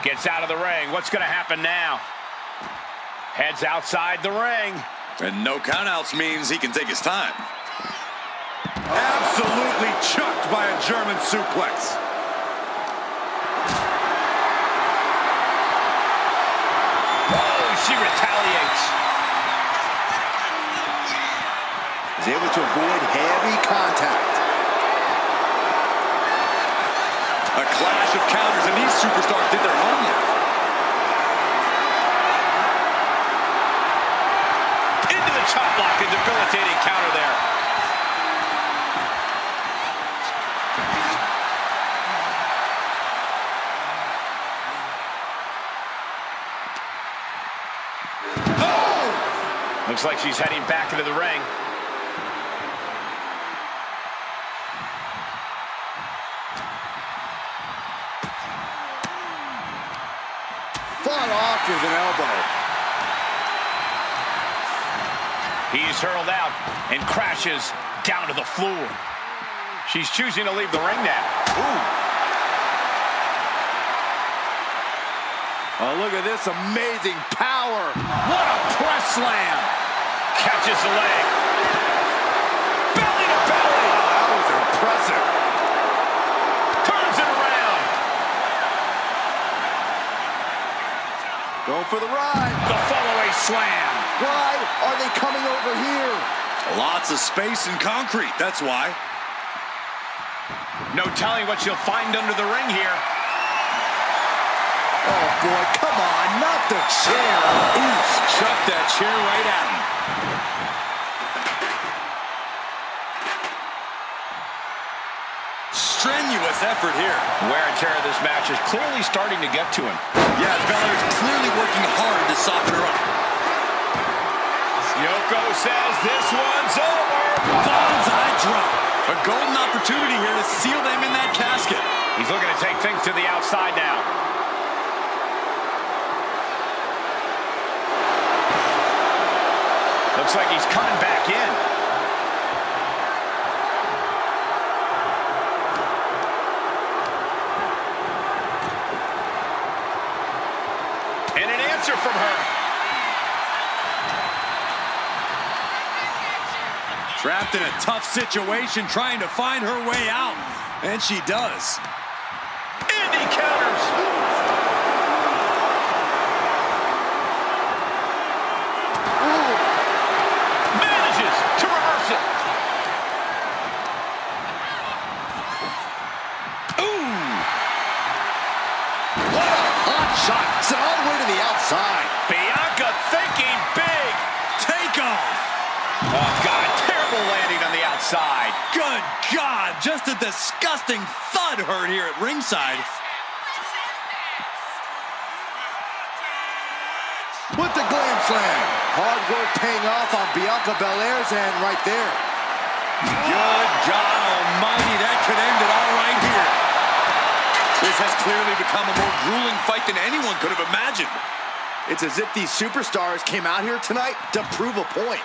Gets out of the ring. What's going to happen now? Heads outside the ring. And no countouts means he can take his time. Absolutely chucked by a German suplex. Oh, she retaliates. Is able to avoid heavy contact. A clash of counters, and these superstars did their homework. Into the chop block, a debilitating counter there. Oh! Looks like she's heading back into the ring. Fought off with an elbow. He's hurled out and crashes down to the floor. She's choosing to leave the ring now. Ooh. Oh, look at this amazing power. What a press slam. Catches the leg. Belly to belly. Oh, that was impressive. Turns it around. Going for the ride. The follow-away slam. Why are they coming over here? Lots of space and concrete, that's why. No telling what she'll find under the ring here. Oh, boy, come on, not the chair. Oof, chucked that chair right at him. Strenuous effort here. Wear and tear of this match is clearly starting to get to him. Yeah, Belair's clearly working hard to soften her up. Yoko says this one's over. Bonsai drop. A golden opportunity here to seal them in that casket. He's looking to take things to the outside now. Looks like he's coming back in. And an answer from her. Trapped in a tough situation, trying to find her way out. And she does. And he counters. Manages to reverse it. Ooh! shot. It's all the way to the outside. Bianca thinking big. Takeoff. Oh, God, terrible landing on the outside. Good God, just a disgusting thud heard here at ringside. With the glam slam. Hard work paying off on Bianca Belair's end right there. Good God almighty, that could end it all right here. This has clearly become a more grueling fight than anyone could have imagined. It's as if these superstars came out here tonight to prove a point.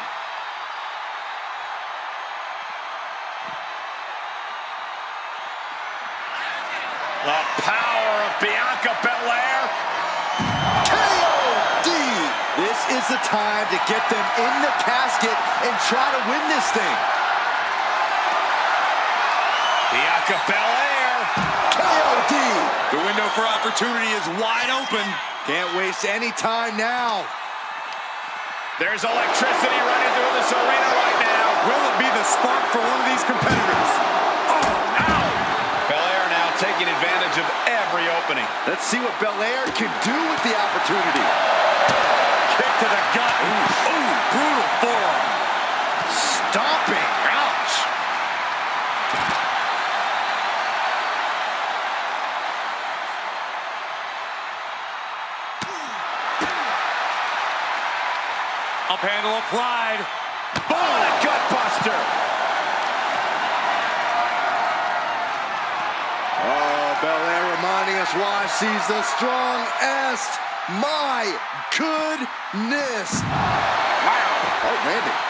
The power of Bianca Belair. KOD! This is the time to get them in the casket and try to win this thing. Bianca Belair. KOD! The window for opportunity is wide open. Can't waste any time now. There's electricity running through this arena right now. Will it be the spark for one of these competitors? Oh, ow! Belair now taking advantage of every opening. Let's see what Belair can do with the opportunity. Kick to the gut. Ooh, brutal forearm. Stomping. Ouch. Up handle applied. Oh, a gut buster. Oh, Belair reminding us why she's the strongest. My goodness. Wow. Oh, landing.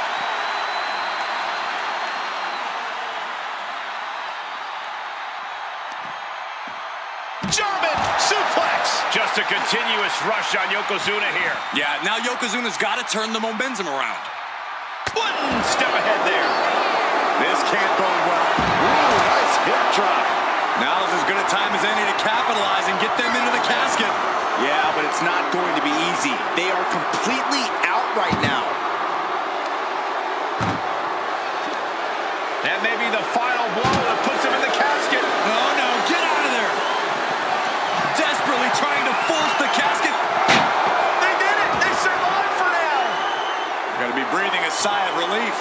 German suplex. Just a continuous rush on Yokozuna here. Yeah, now Yokozuna's got to turn the momentum around. One step ahead there. This can't bode well. Ooh, nice hip drop. Now's as good a time as any to capitalize and get them into the casket. Yeah, but it's not going to be easy. They are completely out right now. That may be the final blow that puts him in the casket. No, no, get out of there. Desperately trying to force the casket. They did it. They survived for now. Got to be breathing a sigh of relief.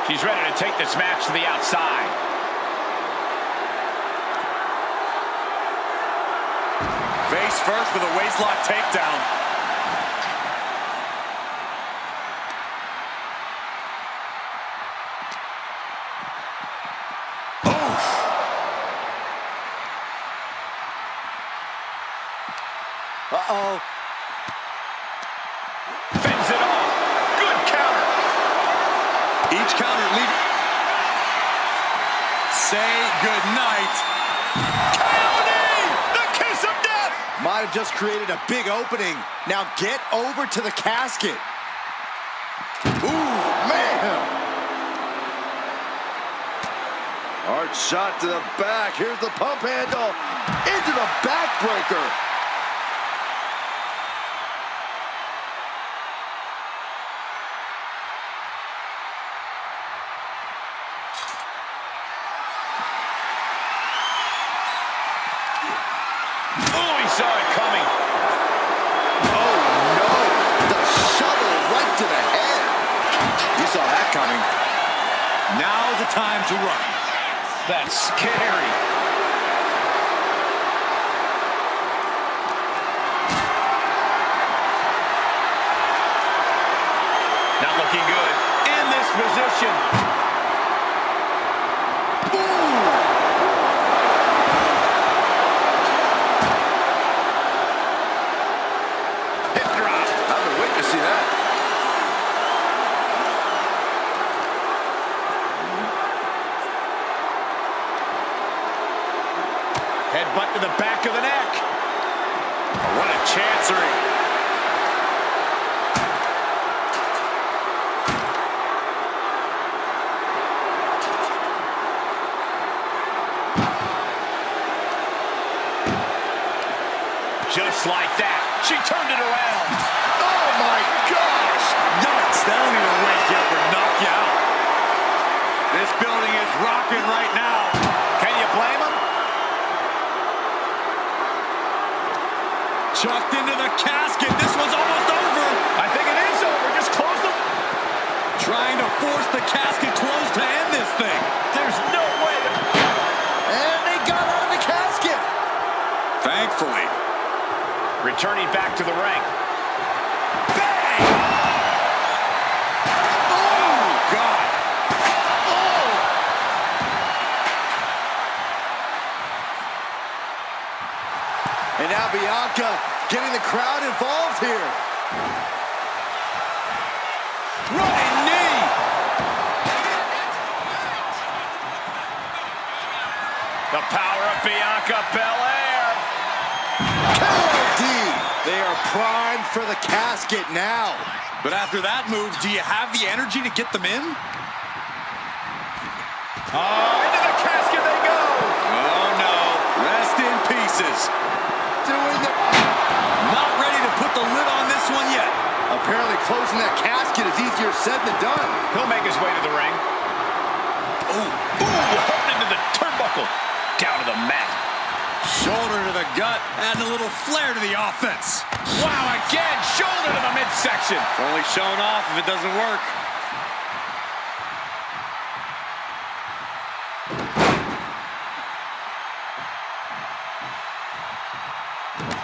She's ready to take this match to the outside. Face first with a waistlock takedown. Uh-oh. Fends it off. Good counter. Each counter lead. Say goodnight. KOD! The kiss of death! Might have just created a big opening. Now get over to the casket. Ooh, man. Hard shot to the back. Here's the pump handle. Into the backbreaker. Oh, he saw it coming. Oh, no. The shovel right to the head. You saw that coming. Now's the time to run. That's scary. Not looking good. In this position. Hip drop. I've been waiting to see that. Headbutt to the back of the neck. What a chancery. Just like that. She turned it around. Oh, my gosh. Yikes, that'll either wake you up or knock you out. This building is rocking right now. Can you blame him? Chucked into the casket. This one's almost over. I think it is over. Just close the... Trying to force the casket closed to end this thing. There's no way to... And they got out of the casket. Thankfully. Returning back to the ring. Bang! Oh, God. Oh! And now Bianca getting the crowd involved here. Running knee. The power of Bianca Belair. KOD. They are primed for the casket now. But after that move, do you have the energy to get them in? Oh, into the casket they go. Oh, no. Rest in pieces. Doing the... Not ready to put the lid on this one yet. Apparently closing that casket is easier said than done. He'll make his way to the ring. Oh, Hooked into the turnbuckle. Down to the mat. shoulder to the gut, adding a little flair to the offense. Wow, again, shoulder to the midsection. It's only showing off if it doesn't work.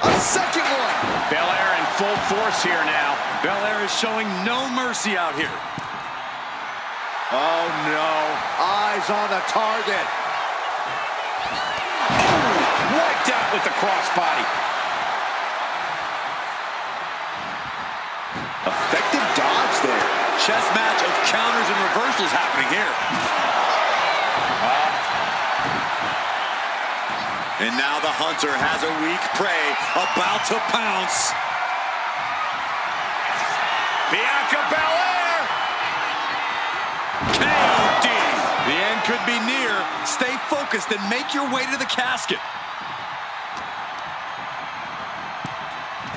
A second one. Belair in full force here now. Belair is showing no mercy out here. Oh no, eyes on the target. Wiped out with the crossbody. Effective dodge there. Chess match of counters and reversals happening here. And now the hunter has a weak prey about to pounce. Bianca Belair. KOD. The end could be near. Stay focused and make your way to the casket.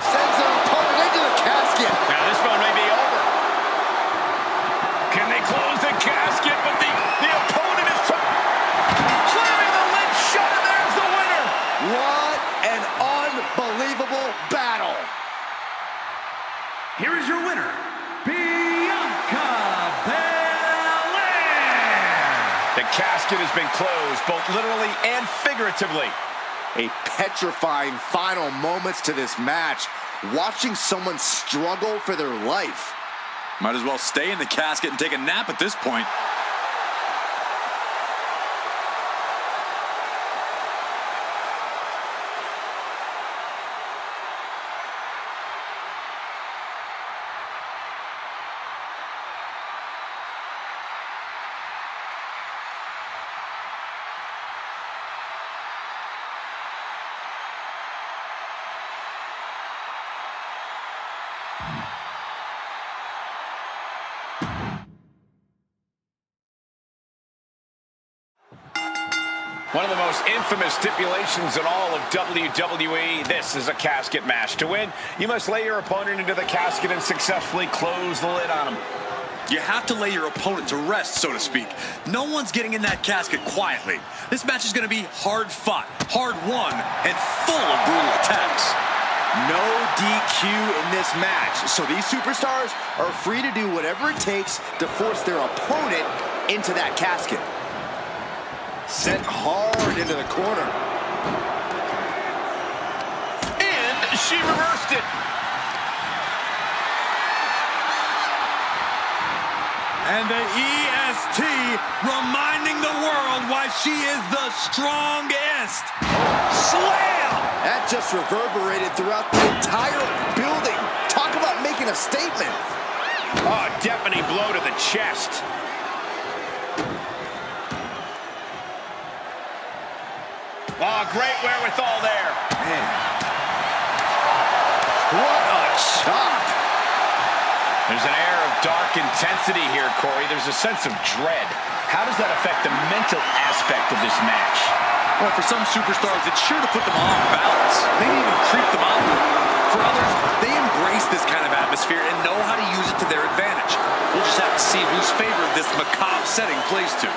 Sends their opponent into the casket. Now this one may be over. Can they close the casket? But the opponent is slamming the lid shut, and there's the winner. What an unbelievable battle. Here is your winner, Bianca Belair. The casket has been closed, both literally and figuratively. A petrifying final moments to this match. Watching someone struggle for their life. Might as well stay in the casket and take a nap at this point. One of the most infamous stipulations in all of WWE, this is a casket match. To win, you must lay your opponent into the casket and successfully close the lid on him. You have to lay your opponent to rest, so to speak. No one's getting in that casket quietly. This match is going to be hard fought, hard won, and full of brutal attacks. No DQ in this match, so these superstars are free to do whatever it takes to force their opponent into that casket. Sent hard into the corner. And she reversed it. And the EST reminding the world why she is the strongest. Slam! That just reverberated throughout the entire building. Talk about making a statement. Oh, deafening blow to the chest. Oh, great wherewithal there. Man. What a chop. There's an air of dark intensity here, Corey. There's a sense of dread. How does that affect the mental aspect of this match? Well, for some superstars, it's sure to put them off balance. Maybe even creep them out. For others, they embrace this kind of atmosphere and know how to use it to their advantage. We'll just have to see whose favor this macabre setting plays to.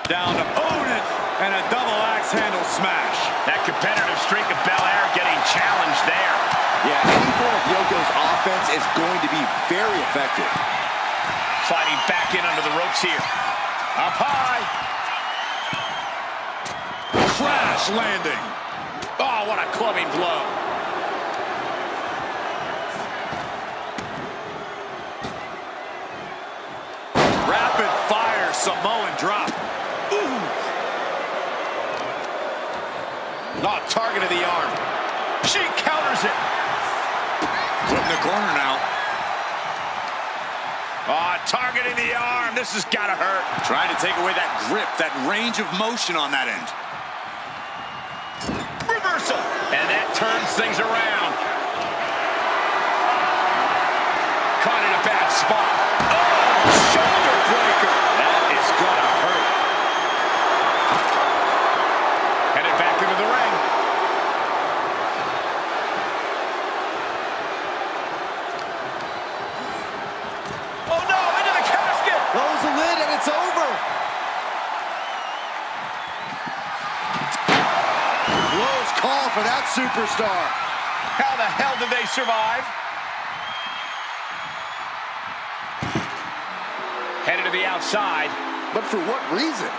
Down to Otis and a double axe-handle smash. That competitive streak of Belair getting challenged there. Yeah, any form of Yoko's offense is going to be very effective. Sliding back in under the ropes here. Up high. Crash landing. Oh, what a clubbing blow. Rapid fire Samoan drop. Ooh. Not target of the arm. She counters it. Put in the corner now. Oh, targeting the arm. This has got to hurt. Trying to take away that grip, that range of motion on that end. Reversal. And that turns things around. Caught in a bad spot. Oh, shoulder breaker. That is going to hurt. Headed back into the ring. Oh, no, into the casket. Close the lid and it's over. Close call for that superstar. How the hell did they survive? Headed to the outside. But for what reason?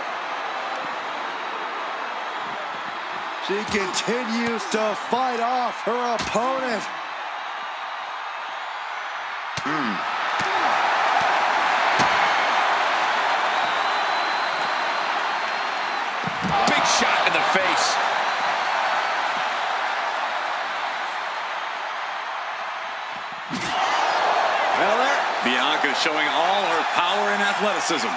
She continues to fight off her opponent. Big shot in the face. Belair. Bianca showing all her power and athleticism.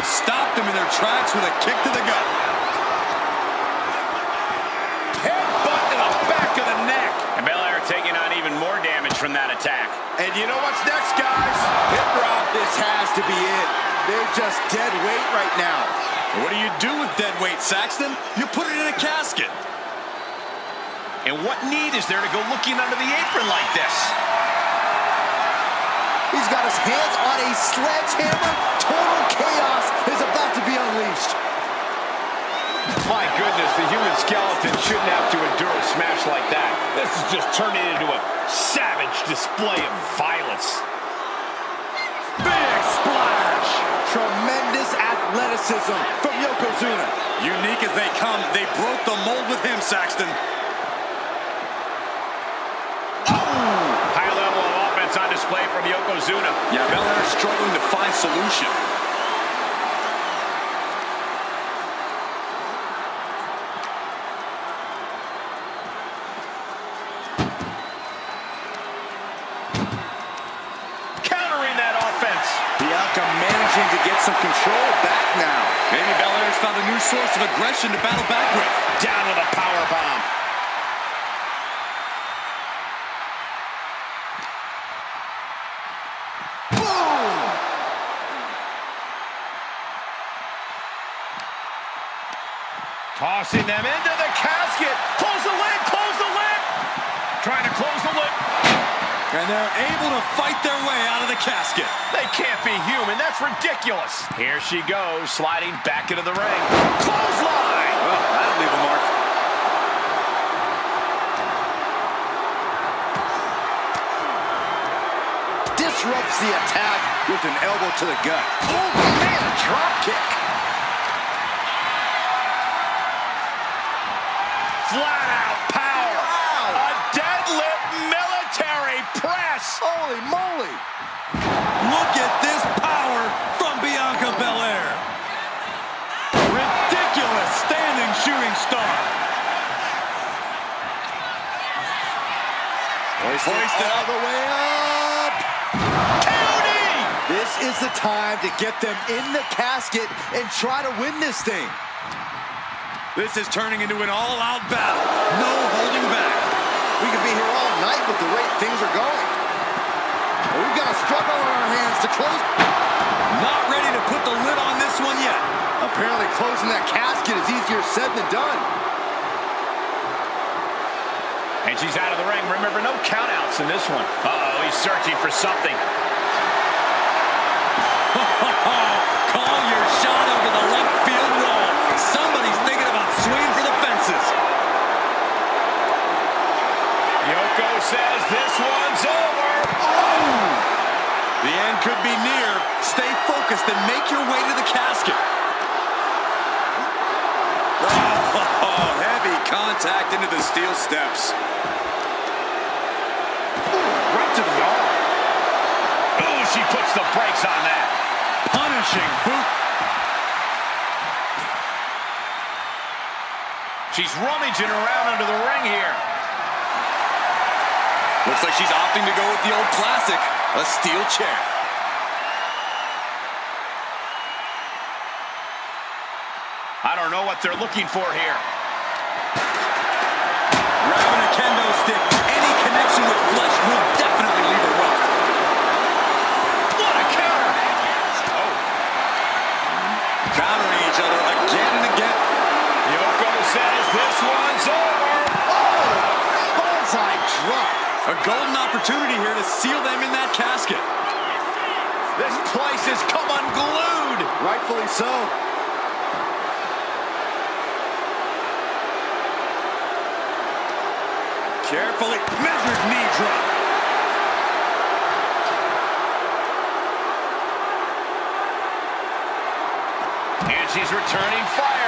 Stopped them in their tracks with a kick to the gut. Headbutt to the back of the neck. And Belair taking on even more damage from that attack. And you know what's next, guys? Hip drop. This has to be it. They're just dead weight right now. What do you do with dead weight, Saxton? You put it in a casket. And what need is there to go looking under the apron like this? He's got his hands on a sledgehammer. Total chaos is about to be unleashed. My goodness, the human skeleton shouldn't have to endure a smash like that. This is just turning into a savage display of violence. Big splash. Tremendous athleticism from Yokozuna. Unique as they come, they broke the mold with him, Saxton. High level of offense on display from Yokozuna. Yeah, Belair struggling to find solution. Countering that offense. Bianca managing to get some control back now. Maybe Belair's found a new source of aggression to battle back with. Down with a power bomb. Tossing them into the casket. Close the lid, close the lid. Trying to close the lid. And they're able to fight their way out of the casket. They can't be human. That's ridiculous. Here she goes, sliding back into the ring. Clothesline. Well, that'll leave a mark. Disrupts the attack with an elbow to the gut. Oh, man, drop kick. Flat out power. Wow. A deadlift military press. Holy moly. Look at this power from Bianca Belair. Ridiculous standing shooting star. Hoisted all the way up. County. This is the time to get them in the casket and try to win this thing. This is turning into an all-out battle. No holding back. We could be here all night with the rate things are going. We've got a struggle on our hands to close. Not ready to put the lid on this one yet. Apparently closing that casket is easier said than done. And she's out of the ring. Remember, no countouts in this one. Uh-oh, he's searching for something. Call your shot over the left field wall. says this one's over. Oh! The end could be near. Stay focused and make your way to the casket. Oh, heavy contact into the steel steps. Right to the arm. Oh, she puts the brakes on that. Punishing boot. She's rummaging around under the ring here. Looks like she's opting to go with the old classic, a steel chair. I don't know what they're looking for here. Grabbing a kendo stick. Any connection with flesh will definitely leave a rust. What a counter! Oh. Countering each other again and again. Yoko says this one's over. Oh! Bullseye drop. A golden opportunity here to seal them in that casket. This place has come unglued. Rightfully so. Carefully measured knee drop. And she's returning fire.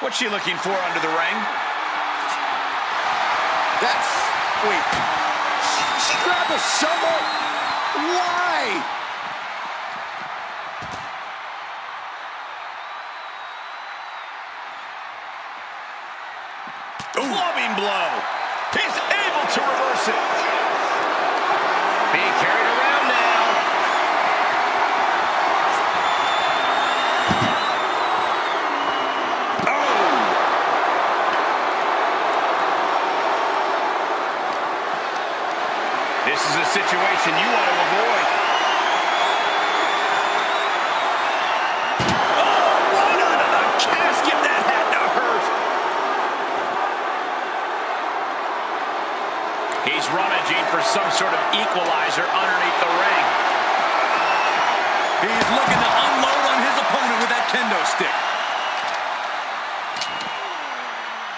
What's she looking for under the ring? Wait. She grabbed a shovel? Why? Clubbing blow. He's able to reverse it. Being carried around now. This is a situation you want to avoid. Oh, right under the casket. That had to hurt. He's rummaging for some sort of equalizer underneath the ring. He's looking to unload on his opponent with that kendo stick.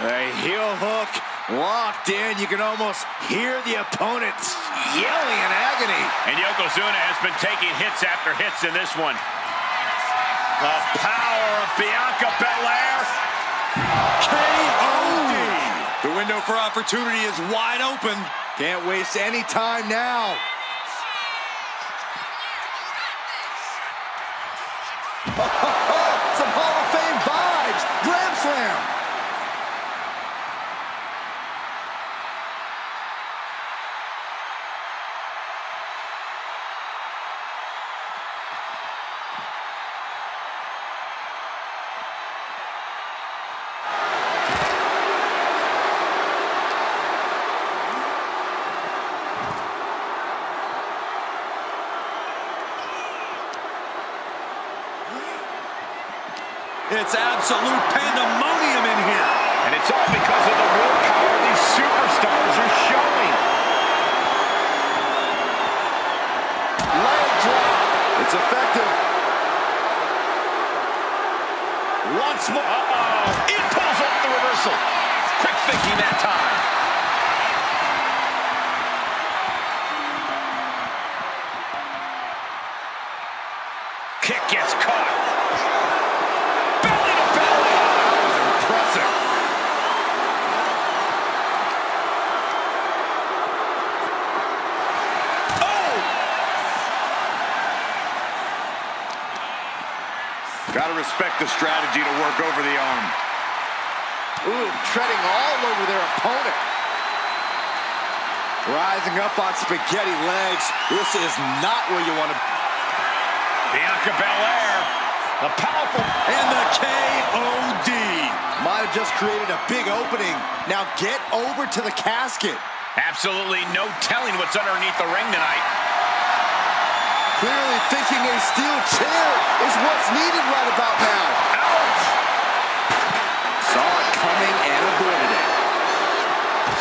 A heel hook locked in. You can almost hear the opponent yelling in agony. And Yokozuna has been taking hits after hits in this one. The power of Bianca Belair. KOD. The window for opportunity is wide open. Can't waste any time now. Some Hall of Fame vibes. Grand Slam. It's absolute pandemonium in here. And it's all because of the willpower these superstars are showing. Leg drop. It's effective. Once more. Uh-oh. It pulls off the reversal. Quick thinking that time. Kick gets caught. Belly to belly. That was impressive. Oh! Gotta respect the strategy to work over the arm. Ooh, treading all over their opponent. Rising up on spaghetti legs. This is not where you want to be. Bianca Belair, the powerful, And the KOD. Might have just created a big opening. Now get over to the casket. absolutely no telling what's underneath the ring tonight. Clearly thinking a steel chair is what's needed right about now. Ouch! Saw it coming and avoided it.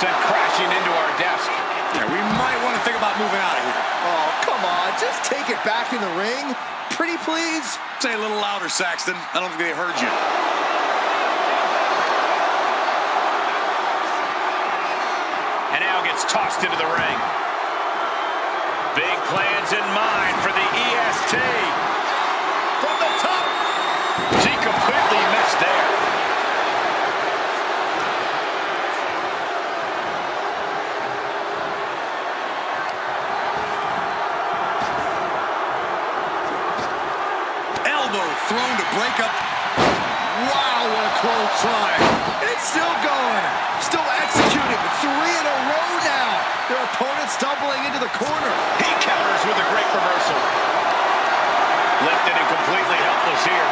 sent crashing into our desk. Yeah, we might want to think about moving out of here. Oh, come on. Just take it back in the ring. Pretty please. Say a little louder, Saxton. I don't think they heard you. And now gets tossed into the ring. Big plans in mind for the EST. From the top. She completely missed there. Elbow thrown to break up. Wow, what a close try. It's still going. Still executing. 3 in a row now. Their opponent stumbling into the corner. He counters with a great reversal. Lifted and completely helpless here.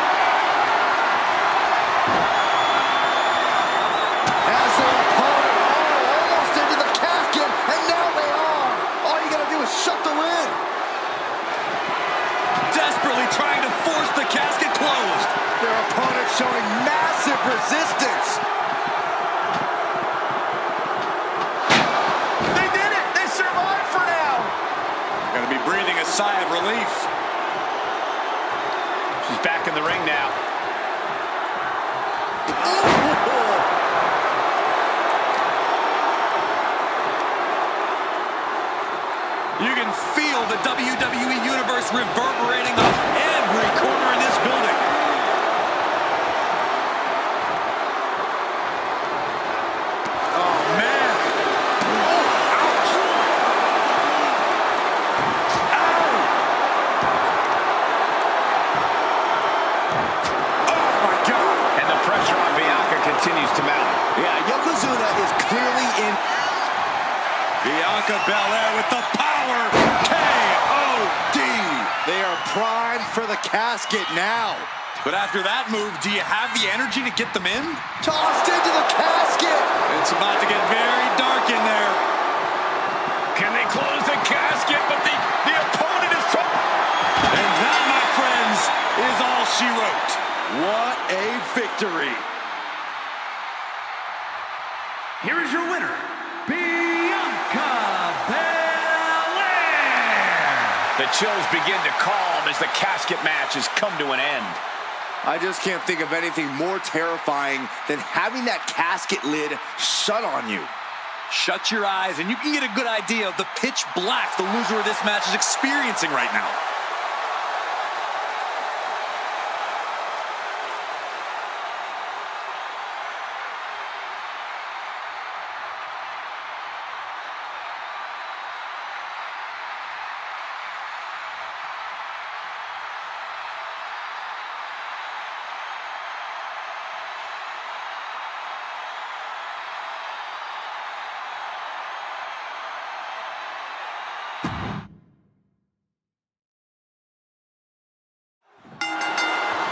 As their opponent almost into the casket, and now they are. All you gotta do is shut the lid. Desperately trying to force the casket closed. Their opponent showing massive resistance. They did it! They survived for now! Gonna be breathing a sigh of relief. She's back in the ring now. You can feel the WWE Universe reverberating off every corner in this building. Oh, man. Oh, ouch. Ow. Oh, my God. And the pressure on Bianca continues to mount. Yeah, Yokozuna is clearly in. Bianca Belair with the power. K.O.D. They are primed for the casket now. But after that move, do you have the energy to get them in? Tossed into the casket. It's about to get very dark in there. Can they close the casket? But the opponent is so... And that, my friends, is all she wrote. What a victory. Here is your winner, Bianca Belair. The chills begin to calm as the casket match has come to an end. I just can't think of anything more terrifying than having that casket lid shut on you. Shut your eyes and you can get a good idea of the pitch black the loser of this match is experiencing right now.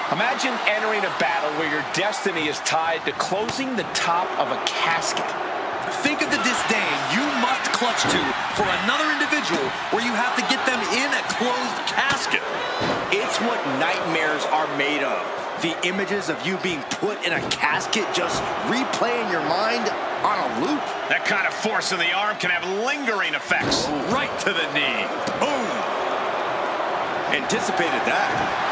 Imagine entering a battle where your destiny is tied to closing the top of a casket. Think of the disdain you must clutch to for another individual where you have to get them in a closed casket. It's what nightmares are made of. The images of you being put in a casket just replay in your mind on a loop. That kind of force in the arm can have lingering effects. Right to the knee. Boom. Anticipated that.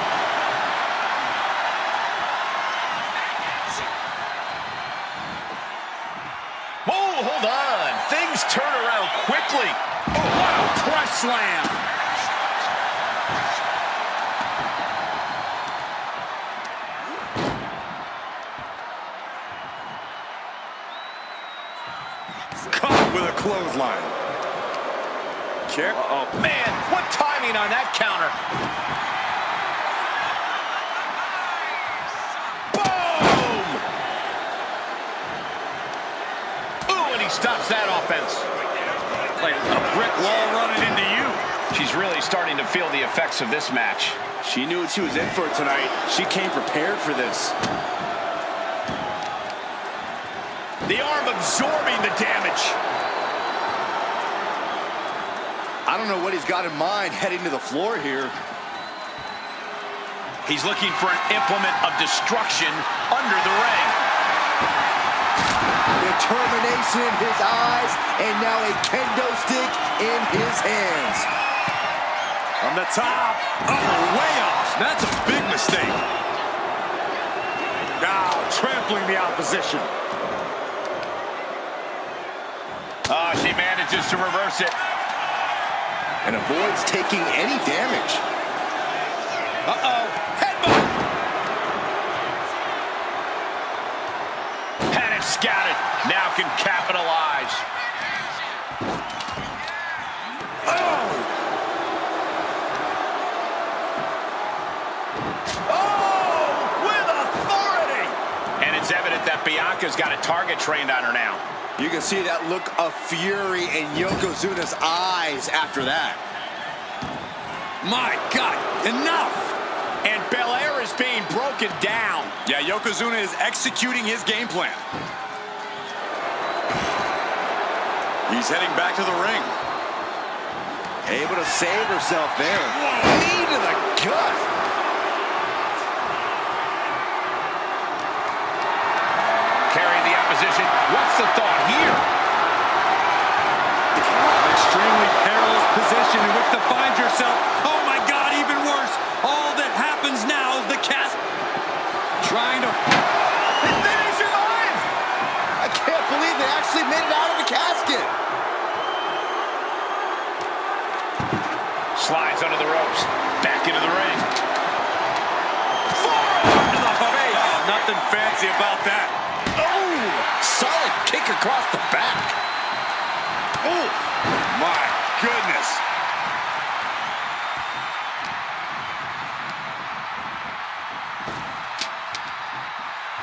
Oh, hold on. Things turn around quickly. Oh, wow. Press slam. Caught with a clothesline. Check. Uh-oh. Man, what timing on that counter. Boom! Ooh, and he stops that offense. Like a brick wall running into you. She's really starting to feel the effects of this match. She knew what she was in for tonight. She came prepared for this. The arm absorbing the damage. I don't know what he's got in mind heading to the floor here. He's looking for an implement of destruction under the ring. Determination in his eyes, and now a kendo stick in his hands. From the top. Oh, way off. That's a big mistake. Now trampling the opposition. Oh, she manages to reverse it. And avoids taking any damage. Uh-oh. Headbutt. Had it scouted. Now can capitalize. Oh! Oh! With authority! And it's evident that Bianca's got a target trained on her now. You can see that look of fury in Yokozuna's eyes after that. My God, enough! And Belair is being broken down. Yeah, Yokozuna is executing his game plan. He's heading back to the ring. Able to save herself there. Knee to the gut. Carrying the opposition. What's the thought here? An extremely perilous position in which to find yourself. Oh my God, even worse. All that happens now is the cast trying to... And then he survives! I can't believe they actually made it out of the casket. Slides under the ropes. Back into the ring. Forearm to the face. Oh, nothing fancy about that. Oh! Solid kick across the back. Oh, my goodness.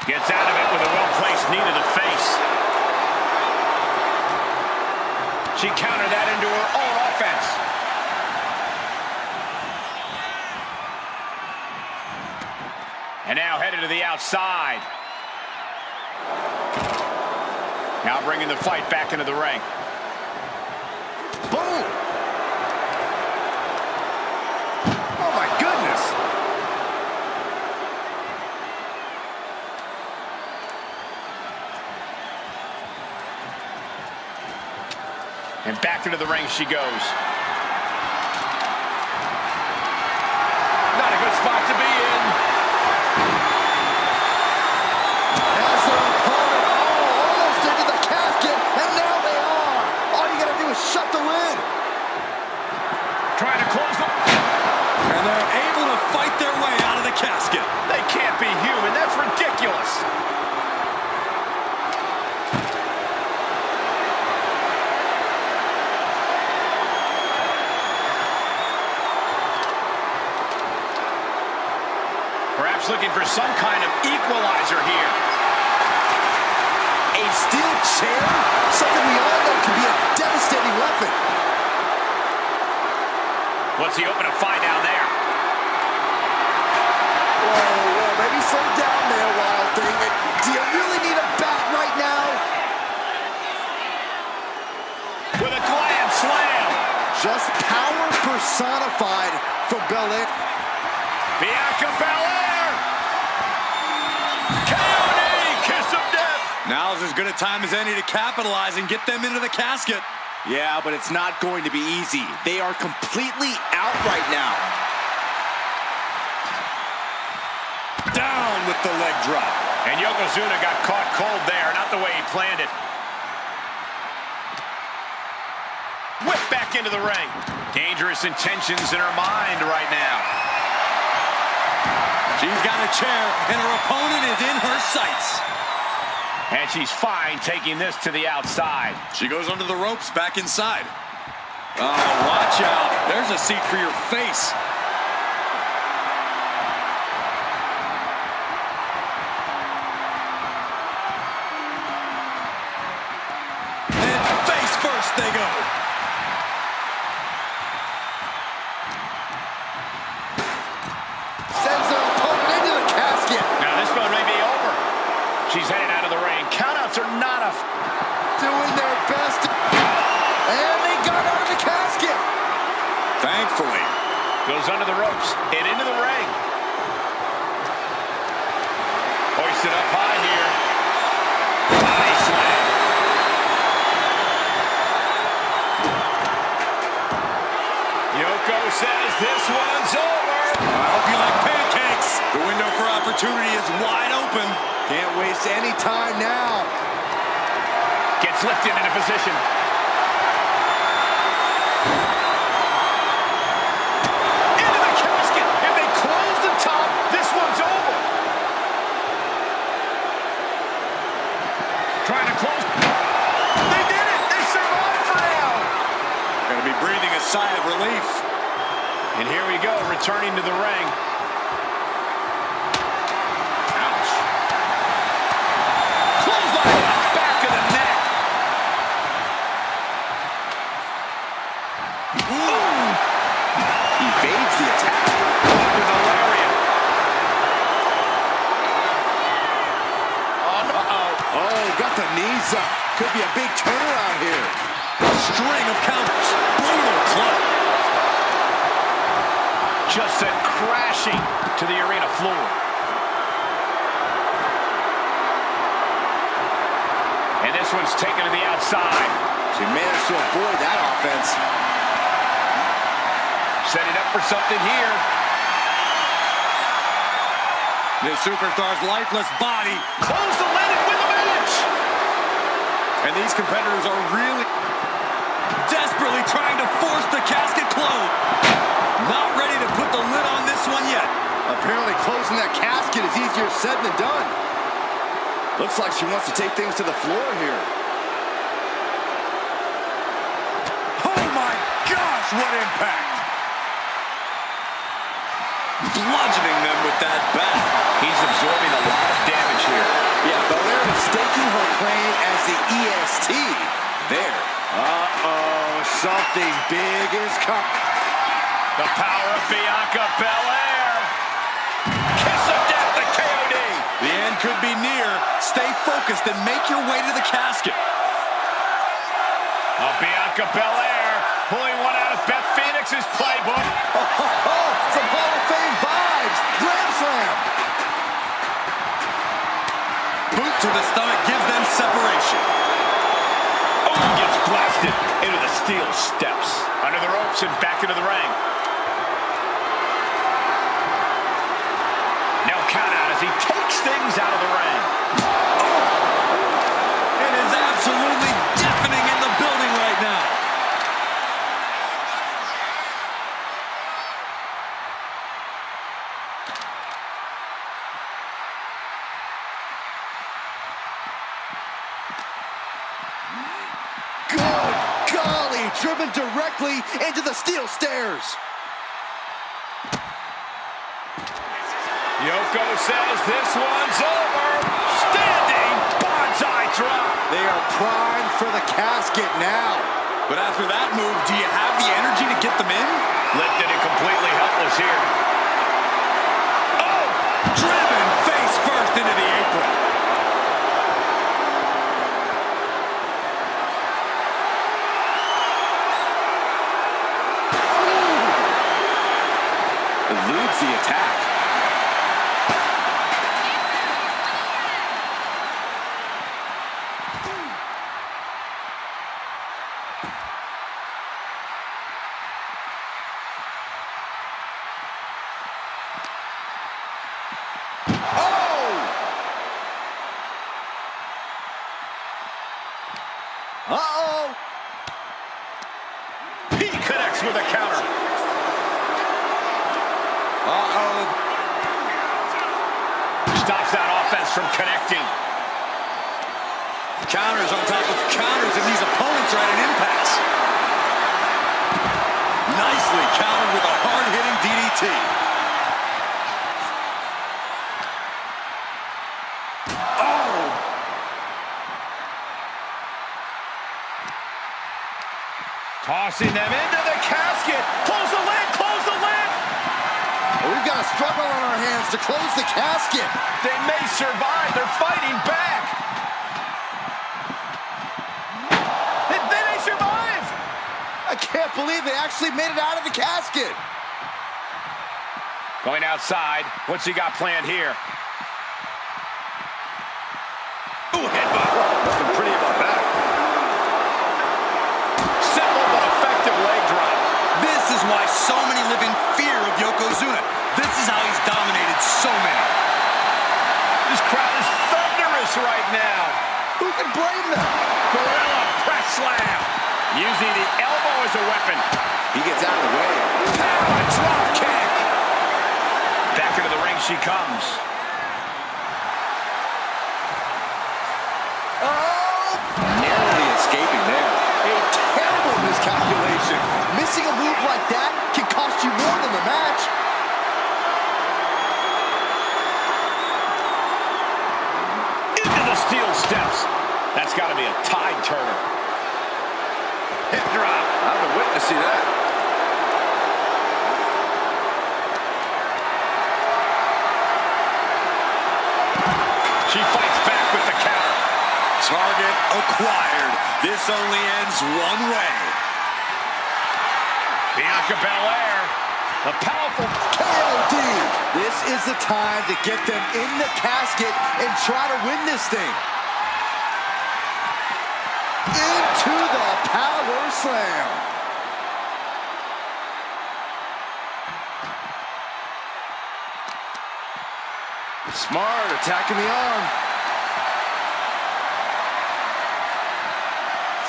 Gets out of it with a well-placed knee to the face. She countered that into her own offense. And now headed to the outside. Now bringing the fight back into the ring. Boom! Oh my goodness! And back into the ring she goes. Not a good spot to be in. As their opponent, almost into the casket, and now they are! All you gotta do is shut the lid! Trying to close the... And they're able to fight their way out of the casket. They can't be human. That's ridiculous. Perhaps looking for some kind of equalizer here. A steel chair? Something we all know can be a devastating weapon. What's he open to find down there? Whoa, maybe slow down there, Wild Thing. Do you really need a bat right now? With a gland slam. Just power personified from Belair. Bianca Belair. County kiss of death. Now's as good a time as any to capitalize and get them into the casket. Yeah, but it's not going to be easy. They are completely out right now. Down with the leg drop. And Yokozuna got caught cold there, not the way he planned it. Whip back into the ring. Dangerous intentions in her mind right now. She's got a chair, and her opponent is in her sights. And she's fine taking this to the outside. She goes under the ropes back inside. Oh, watch out. There's a seat for your face. And face first they go. Sends their opponent into the casket. Now this one may be over. She's headed out of the ring. Countouts are not a... Doing their best. And they got out of the casket. Thankfully. Goes under the ropes and into the ring. Hoisted up high here. Body slam. waste any time now. Gets lifted into position. Into the casket. If they close the top, this one's over. Trying to close. They did it. They survived for now. Going to be breathing a sigh of relief. And here we go, returning to the ring. Ouch. Clothesline, back of the neck. Ooh. Evades the attack. With a lariat. Oh, got the knees up. Could be a big turnaround here. String of counters. Brutal club. Just sent crashing to the arena floor. And this one's taken to the outside. She managed to avoid that offense. Setting up for something here. This superstar's lifeless body. Close the lid and win the match. And these competitors are really desperately trying to force the casket closed. Not ready to put the lid on this one yet. Apparently closing that casket is easier said than done. Looks like she wants to take things to the floor here. Oh my gosh, what impact! Bludgeoning them with that bat. He's absorbing a lot of damage here. Yeah, Belair mistaking her claim as the EST. There. Uh-oh, something big is coming. The power of Bianca Belair. Kiss of death, the KOD. The end could be near. Stay focused and make your way to the casket. Bianca Belair pulling one out of Beth Phoenix's playbook. Some Hall of Fame vibes. Grand slam. Boot to the stomach gives them separation. Oh, gets blasted into the steel steps. Under the ropes and back into the ring. Now count out as he takes things out of the ring. It is absolutely deafening in the building right now. Good golly, driven directly into the steel stairs. Yoko says this one's over. Standing bonsai drop. They are primed for the casket now. But after that move, do you have the energy to get them in? Lifted and completely helpless here. Oh! Driven face first into the apron. Eludes the attack. Uh-oh! He connects with a counter. Uh-oh. Stops that offense from connecting. Counters on top of counters, and these opponents are at an impasse. Nicely countered with a hard-hitting DDT. Tossing them into the casket. Close the lid, close the lid. We've got a struggle on our hands to close the casket. They may survive. They're fighting back. They may survive. I can't believe they actually made it out of the casket. Going outside. What's he got planned here? Ooh, headbutt. Nothing pretty about that. Simple but effective leg drop. This is why so many live in fear of Yokozuna. This is how he's dominated so many. This crowd is thunderous slam. Using the elbow as a weapon. He gets out of the way. Power drop kick. Back into the ring she comes. Oh! Narrowly escaping there. A terrible miscalculation. Missing a move like that can cost you more than the match. Into the steel steps. That's got to be a tide turner. Hip drop. I've been witnessing that. She fights back with the counter. Target acquired. This only ends one way. Bianca Belair, the powerful KOD. This is the time to get them in the casket and try to win this thing. Into the power slam. Smart, attacking the arm.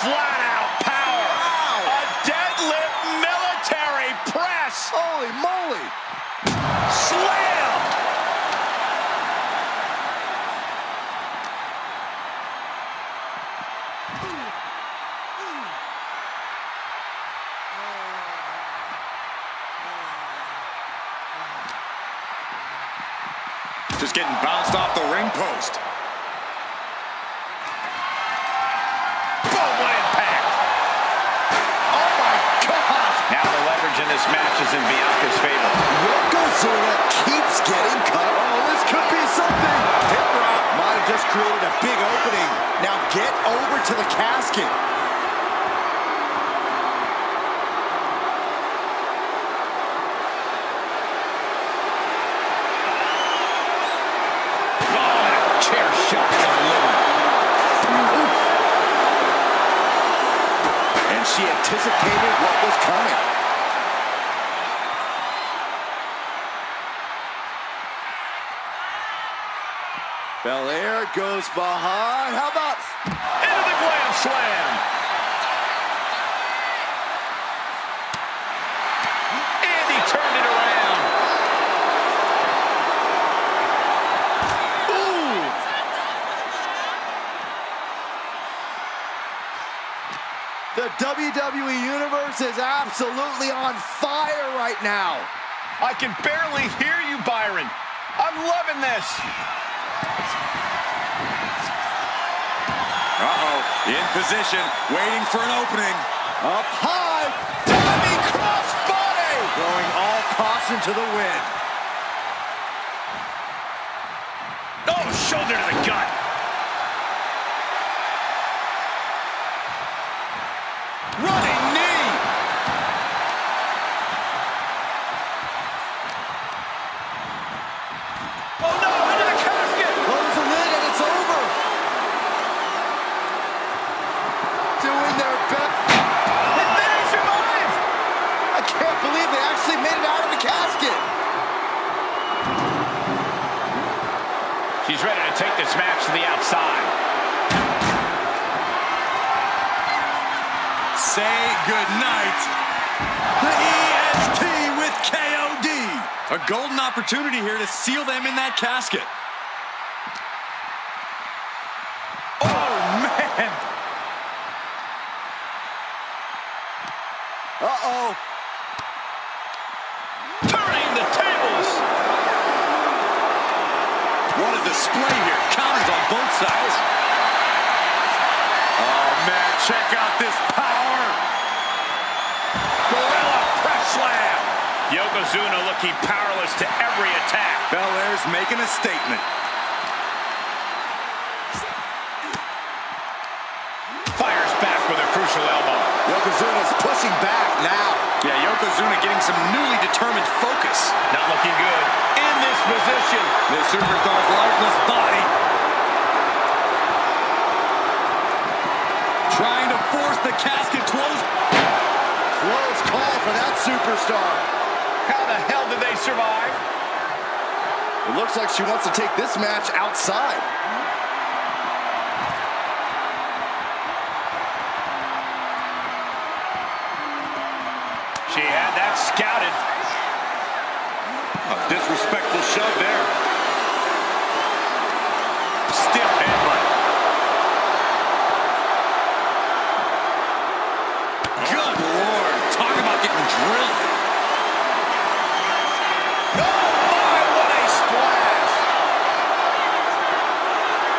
flat out power. Wow. A deadlift military press. Holy moly. Slam. Just getting bounced off the ring post. Boom, what impact. Oh my gosh. Now the leverage in this match is in Bianca's favor. Yokozuna keeps getting cut. Oh, this could be something. Hip drop might have just created a big opening. Now get over to the casket. Chair shot delivered. And she anticipated what was coming. Belair goes behind. How about... Into the glam slam. And he turned it around. Ooh! The WWE Universe is absolutely on fire right now. I can barely hear you, Byron. I'm loving this. Uh-oh, in position, waiting for an opening. Up high. Diving crossbody. Going all caution to the wind. Oh, shoulder to the gut. Running knee. Oh no, into the casket. Close the lid and it's over. Doing their best. And then he survived. I can't believe they actually made it out of the casket. She's ready to take this match to the outside. Say goodnight. The EST with KOD. A golden opportunity here to seal them in that casket. Oh, man. Uh-oh. Turning the tables. What a display here. Counters on both sides. Oh, man, check out this power. Gorilla press slam. Yokozuna looking powerless to every attack. Belair's making a statement. Fires back with a crucial elbow. Yokozuna's pushing back now. Yeah, Yokozuna getting some newly determined focus. Not looking good. In this position. The superstar's lifeless body. Trying to force the casket closed. Close call for that superstar. How the hell did they survive? It looks like she wants to take this match outside. She had that scouted. A disrespectful shove there. Stiff headbutt. Good Lord. Talk about getting drilled. Oh, my, what a splash.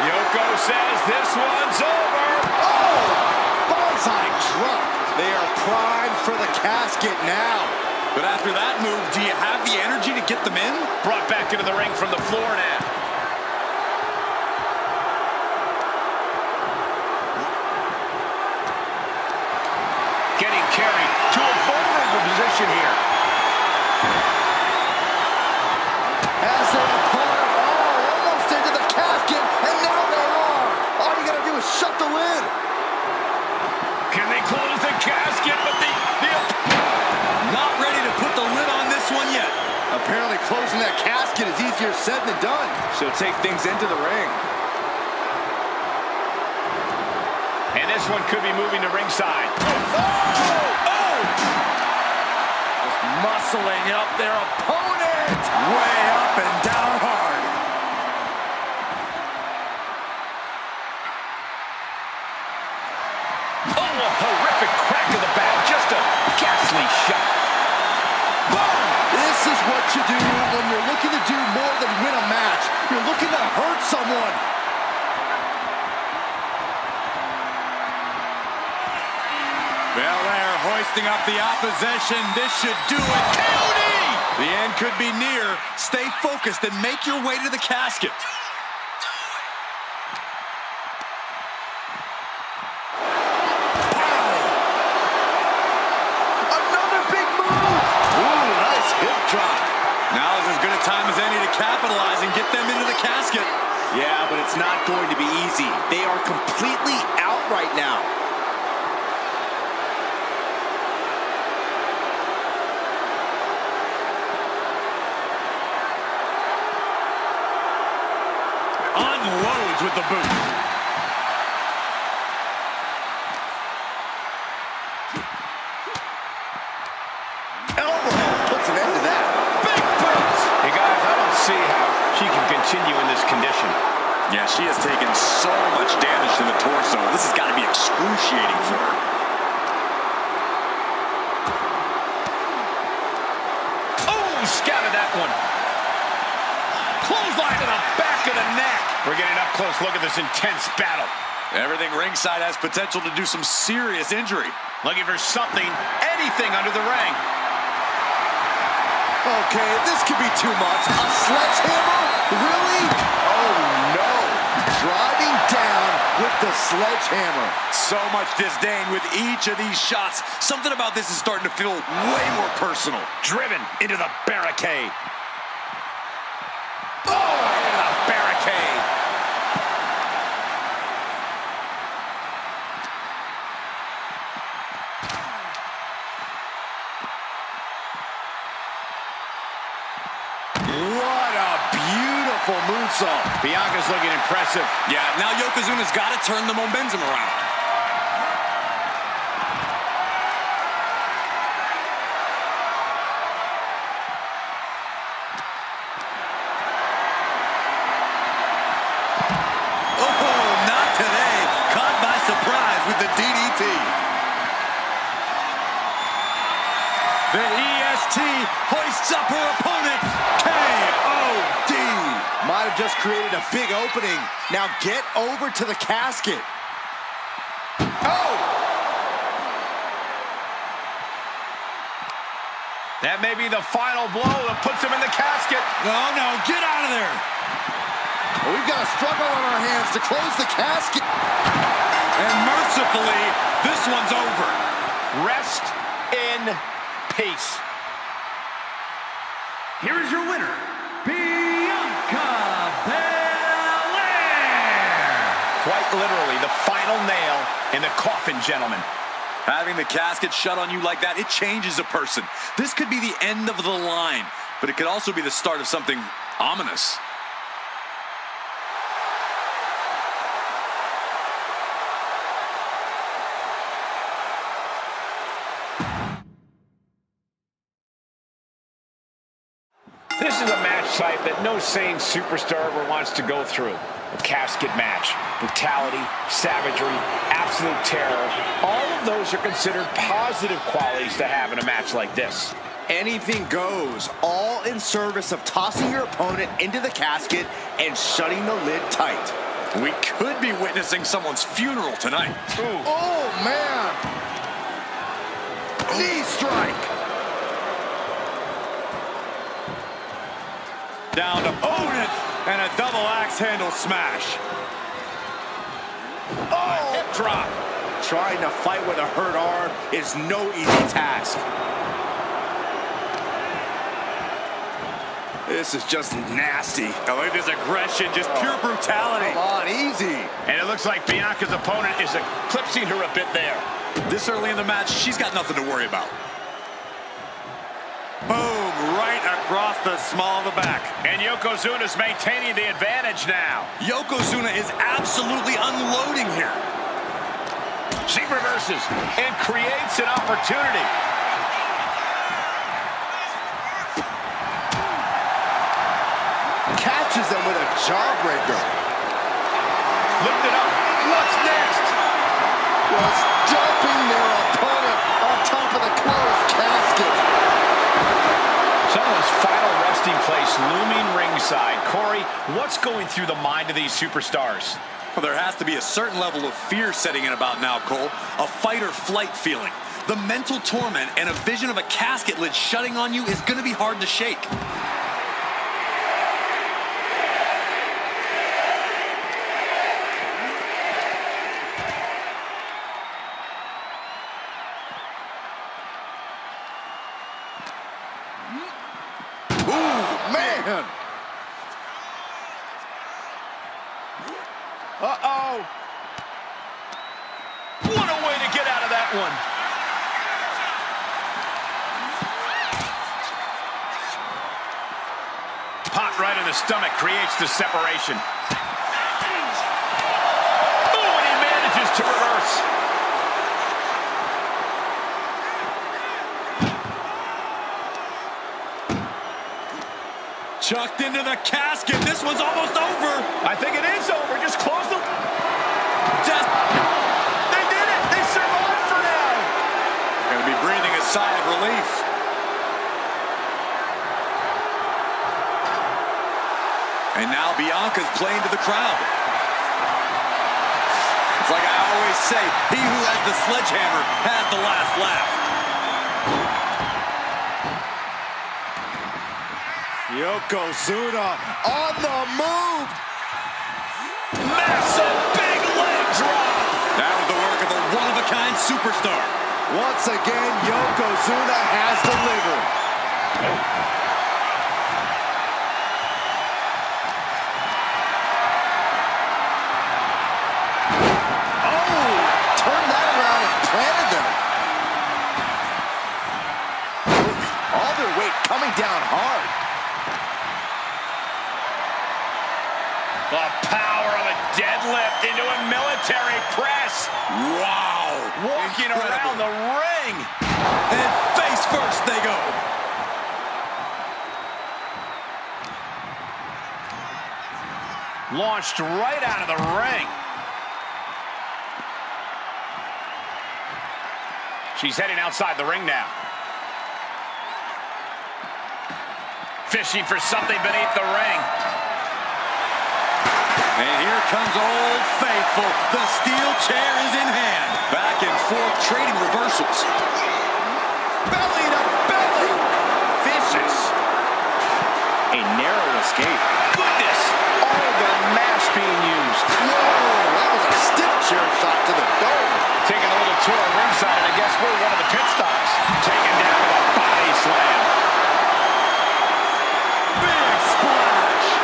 Yoko says this one's over. Oh! Bonsai drop. They are primed for the casket now. But after that move, do you have the energy to get them in? Brought back into the ring from the floor now. Getting carried to a vulnerable position here. As they are caught, almost into the casket, and now they are. All you gotta do is shut the lid. Can they close the casket? But the Not ready to put the lid on this one yet. Apparently closing that casket is easier said than done. She'll take things into the ring. And this one could be moving to ringside. Oh! Just muscling up their opponent. Way up and down hard. Oh, a horrific crack to the back. Just a ghastly shot. Boom! This is what you do when you're looking to do more than win a match. You're looking to hurt someone. Well, they're hoisting up the opposition. This should do it. County! The end could be near. Stay focused and make your way to the casket. Another big move. Ooh, nice hip drop. Now is as good a time as any to capitalize and get them into the casket. Yeah, but it's not going to be easy. They are completely out right now. Unloads with the boot. Elbow puts an end to that. Big boots. Hey, guys, I don't see how she can continue in this condition. Yeah, she has taken so much damage to the torso. This has got to be excruciating for her. Oh, scouted that one. Clothesline to the back of the neck. We're getting up close. Look at this intense battle. Everything ringside has potential to do some serious injury. Looking for something, anything under the ring. Okay, this could be too much. A sledgehammer? Really? Oh, no. Driving down with the sledgehammer. So much disdain with each of these shots. Something about this is starting to feel way more personal. Driven into the barricade. Oh, into the barricade. What a beautiful moonsault. Bianca's looking impressive. Yeah, now Yokozuna's got to turn the momentum around. Oh, not today. Caught by surprise with the DDT. The EST hoists up her opponent. KOD. Might have just created a big opening. Now get over to the casket. Oh! That may be the final blow that puts him in the casket. Oh, no, get out of there. Well, we've got a struggle on our hands to close the casket. And mercifully, this one's over. Rest in peace. Here is your winner, Bianca Belair. Quite literally, the final nail in the coffin, gentlemen. Having the casket shut on you like that, it changes a person. This could be the end of the line, but it could also be the start of something ominous. This is a match type that no sane superstar ever wants to go through. A casket match. Brutality, savagery, absolute terror. All of those are considered positive qualities to have in a match like this. Anything goes, all in service of tossing your opponent into the casket and shutting the lid tight. We could be witnessing someone's funeral tonight. Ooh. Oh, man! Knee strike! Down to opponent and a double axe handle smash. Oh! Hip drop. Trying to fight with a hurt arm is no easy task. This is just nasty. Oh, look at this aggression, just pure brutality. Come on, easy. And it looks like Bianca's opponent is eclipsing her a bit there. This early in the match, she's got nothing to worry about. Boom, right across the small of the back. And Yokozuna's maintaining the advantage now. Yokozuna is absolutely unloading here. She reverses and creates an opportunity. Catches them with a jawbreaker. Lifted up. What's next? Was dumping their opponent on top of the closed casket. Someone's final resting place looming ringside. Corey, what's going through the mind of these superstars? Well, there has to be a certain level of fear setting in about now, Cole. A fight or flight feeling. The mental torment and a vision of a casket lid shutting on you is going to be hard to shake. Man! Uh-oh! What a way to get out of that one. Pot right in the stomach creates the separation. Oh, and he manages to reverse. Chucked into the casket. This one's almost over. I think it is over. Just close the... They did it. They survived for now. Going to be breathing a sigh of relief. And now Bianca's playing to the crowd. It's like I always say, he who has the sledgehammer has the last laugh. Yokozuna on the move. Massive big leg drop. That was the work of a one-of-a-kind superstar. Once again, Yokozuna has delivered. Oh, turned that around and planted them. All their weight coming down hard. The power of a deadlift into a military press. Wow. Walking around the ring. And face first they go. Launched right out of the ring. She's heading outside the ring now. Fishing for something beneath the ring. And here comes Old Faithful. The steel chair is in hand. Back and forth, trading reversals. Belly to belly. Vicious. A narrow escape. Goodness. All the mass being used. Whoa, that was a stiff chair shot to the dome. Taking a little tour of ringside, and I guess we're one of the pit stops. Taken down with a body slam. Big splash.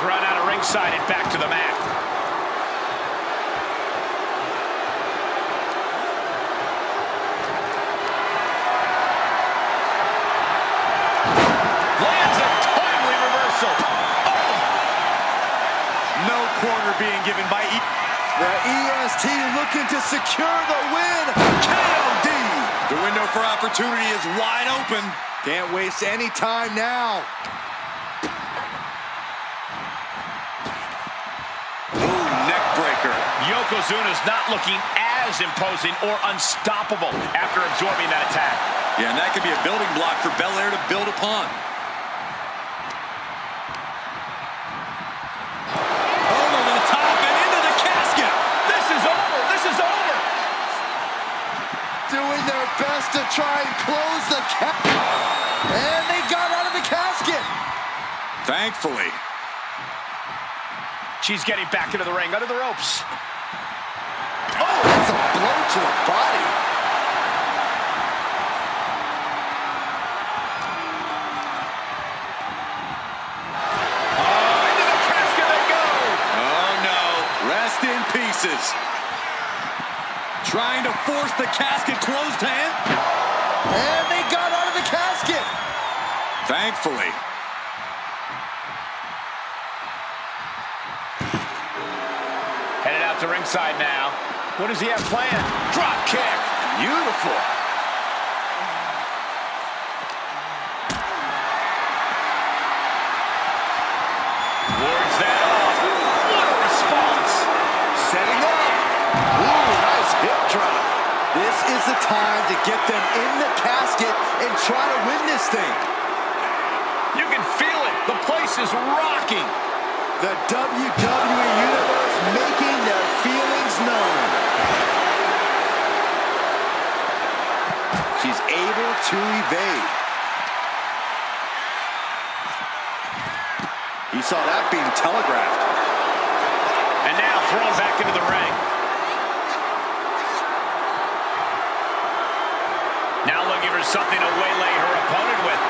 Thrown out of ringside and back to the mat. Lands a timely reversal. Oh. No quarter being given by each. The EST looking to secure the win. KOD. The window for opportunity is wide open. Can't waste any time now. Ooh, neck breaker. Yokozuna's not looking as imposing or unstoppable after absorbing that attack. Yeah, and that could be a building block for Belair to build upon. Over the top and into the casket. This is over. This is over. Doing their best to try and close the and they got out of the casket. Thankfully. She's getting back into the ring, under the ropes. Oh, that's a blow to the body. Oh, into the casket they go. Oh, no. Rest in pieces. Trying to force the casket closed to him. And they got out of the casket. Thankfully. Headed out to ringside now. What does he have planned? Drop kick. Beautiful. Wards that off. What a response. Setting up. Ooh, nice hip drop. This is the time to get them in the casket and try to win this thing. You can feel it. The place is rocking. The WWE Universe making their feelings known. She's able to evade. You saw that being telegraphed. And now thrown back into the ring. Now looking for something to waylay her opponent with.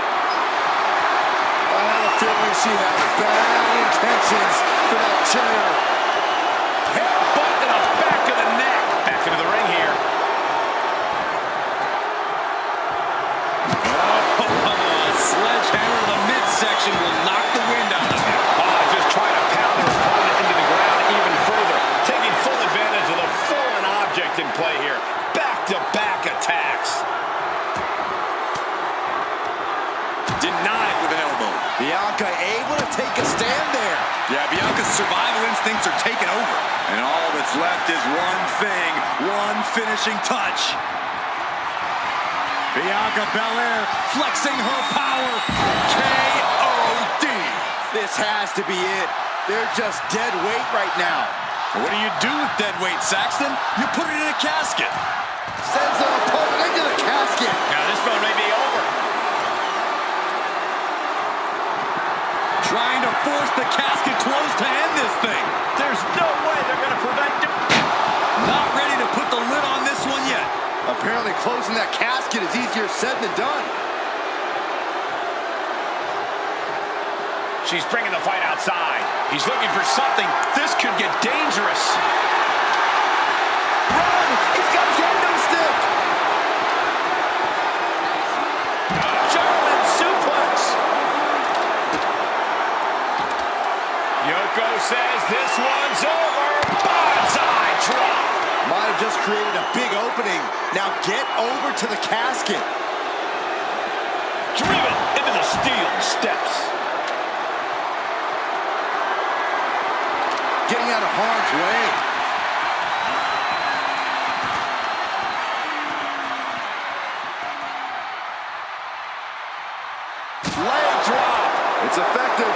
I have a feeling she has bad intentions for that chair. Headbutt to the back of the neck. Back into the ring here. Oh, sledgehammer to the midsection will knock the wind out of him. Oh, just trying to pound her opponent into the ground even further. Taking full advantage of the fallen object in play here. Back-to-back attacks. Denied with an elbow. Bianca able to take a stand there. Yeah, Bianca's survival instincts are taking over. And all that's left is one thing, one finishing touch. Bianca Belair flexing her power. KOD. This has to be it. They're just dead weight right now. What do you do with dead weight, Saxton? You put it in a casket. Sends their opponent into the casket. Now this one may be over. Trying to force the casket closed to end this thing. There's no way they're going to prevent it. Not ready to put the lid on this one yet. Apparently closing that casket is easier said than done. She's bringing the fight outside. He's looking for something. This could get dangerous. Run! He's got his kendo stick! German suplex. Yoko says this one's over. Bonsai drop. Might have just created a big opening. Now get over to the casket. Driven into the steel steps. Getting out of harm's way. Leg drop. It's effective.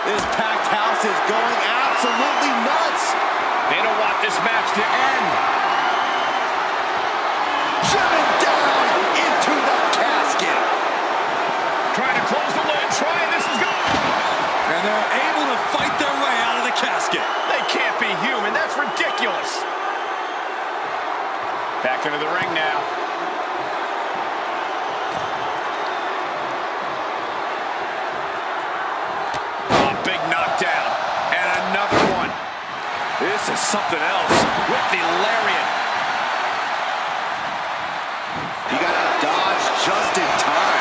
This packed house is going absolutely nuts. They don't want this match to end. Driven down into the casket. Trying to close the lid. This is good. And they're able to fight their way out of the casket. They can't be human. That's ridiculous. Back into the ring now. Oh, big knockdown. And another one. This is something else. With the lariat. He got out of dodge just in time.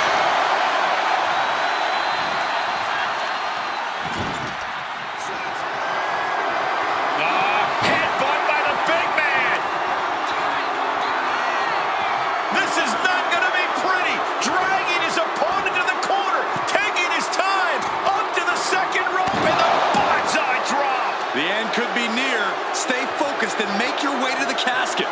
the casket.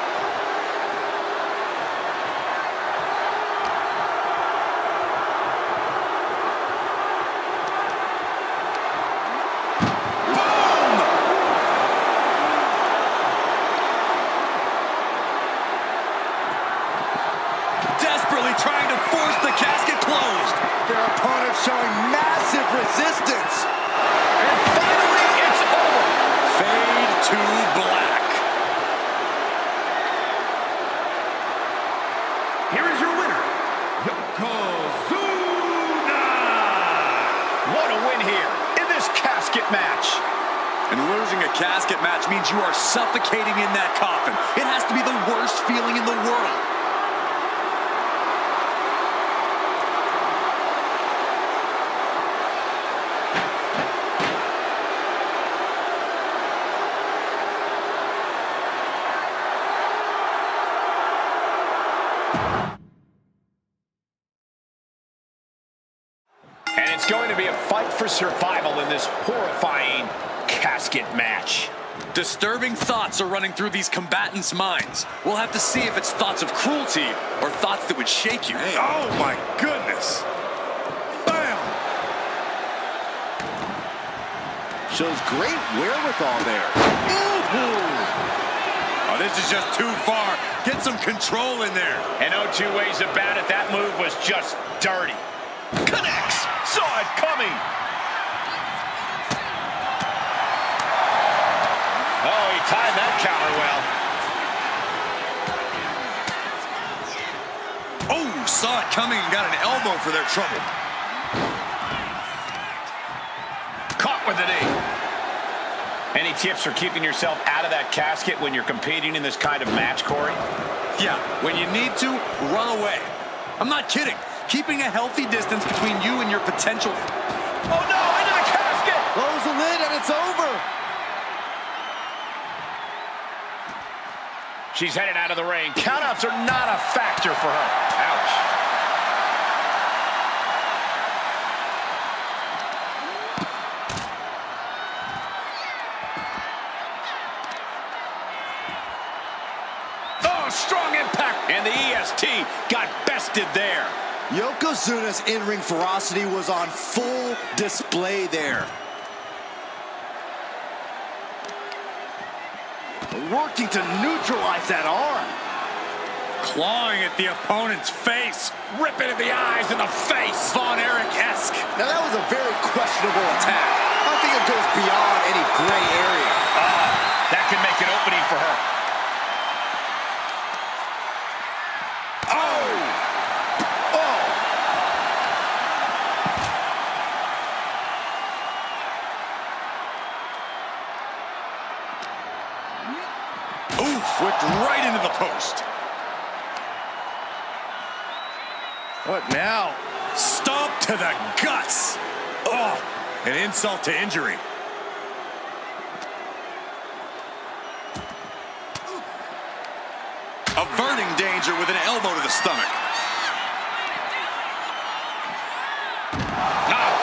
Trying to force the casket closed. Their opponent showing massive resistance. And finally, it's over. Fade to black. Here is your winner, Yokozuna! What a win here in this casket match. And losing a casket match means you are suffocating in that coffin. It has to be the worst feeling in the world. And it's going to be a fight for survival in this horrifying casket match. Disturbing thoughts are running through these combatants' minds. We'll have to see if it's thoughts of cruelty or thoughts that would shake you. Hey. Oh my goodness! Bam! Shows great wherewithal there. Oh, this is just too far. Get some control in there. And no two ways about it, that move was just dirty. Connects! Saw it coming! Oh, he timed that counter well. Oh, saw it coming and got an elbow for their trouble. Caught with a knee. Any tips for keeping yourself out of that casket when you're competing in this kind of match, Corey? Yeah, when you need to, run away. I'm not kidding. Keeping a healthy distance between you and your potential... Oh no, into the casket! Close the lid and it's over. She's headed out of the ring. Countouts are not a factor for her. Ouch. Oh, strong impact. And the EST got bested there. Yokozuna's in-ring ferocity was on full display there. Working to neutralize that arm. Clawing at the opponent's face. Ripping at the eyes and the face. Von Erich-esque. Now that was a very questionable attack. I think it goes beyond any gray area. That could make an opening for her. Oof, whipped right into the post. What now? Stomp to the guts. Oh, an insult to injury. Averting danger with an elbow to the stomach.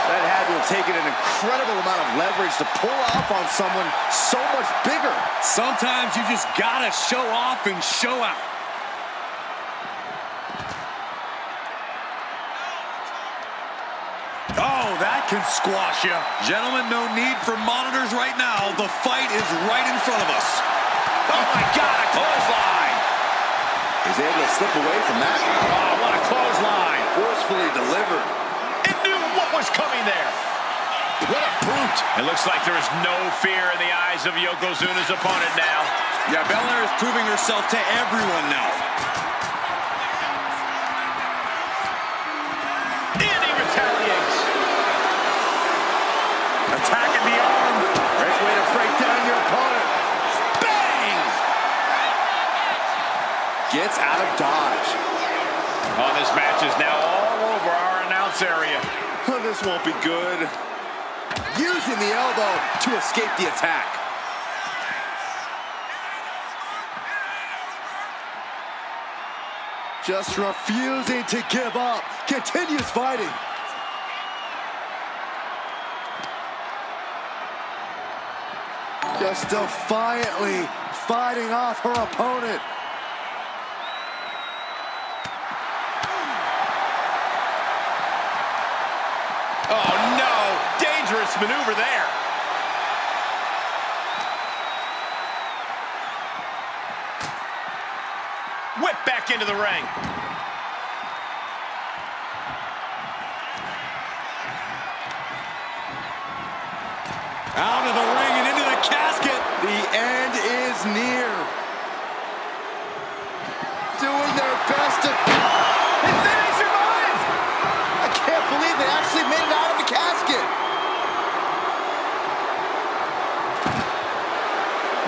That had to have taken an incredible amount of leverage to pull off on someone so much bigger. Sometimes you just gotta show off and show out. Oh, that can squash you. Gentlemen, no need for monitors right now. The fight is right in front of us. Oh my God, a clothesline. He's able to slip away from that. Oh, what a clothesline. Forcefully delivered. It knew what was coming there. What a brute. It looks like there is no fear in the eyes of Yokozuna's opponent now. Yeah, Belair is proving herself to everyone now. And he retaliates. Attacking the arm. Great way to break down your opponent. Bang! Gets out of dodge. Oh, this match is now all over our announce area. Oh, this won't be good. Using the elbow to escape the attack. Just refusing to give up. Continues fighting. Just defiantly fighting off her opponent. Oh, no. Dangerous maneuver there. Whip back into the ring. Out of the ring and into the casket. The end is near. Doing their best to... And then he survives! I can't believe they actually made it out of the casket.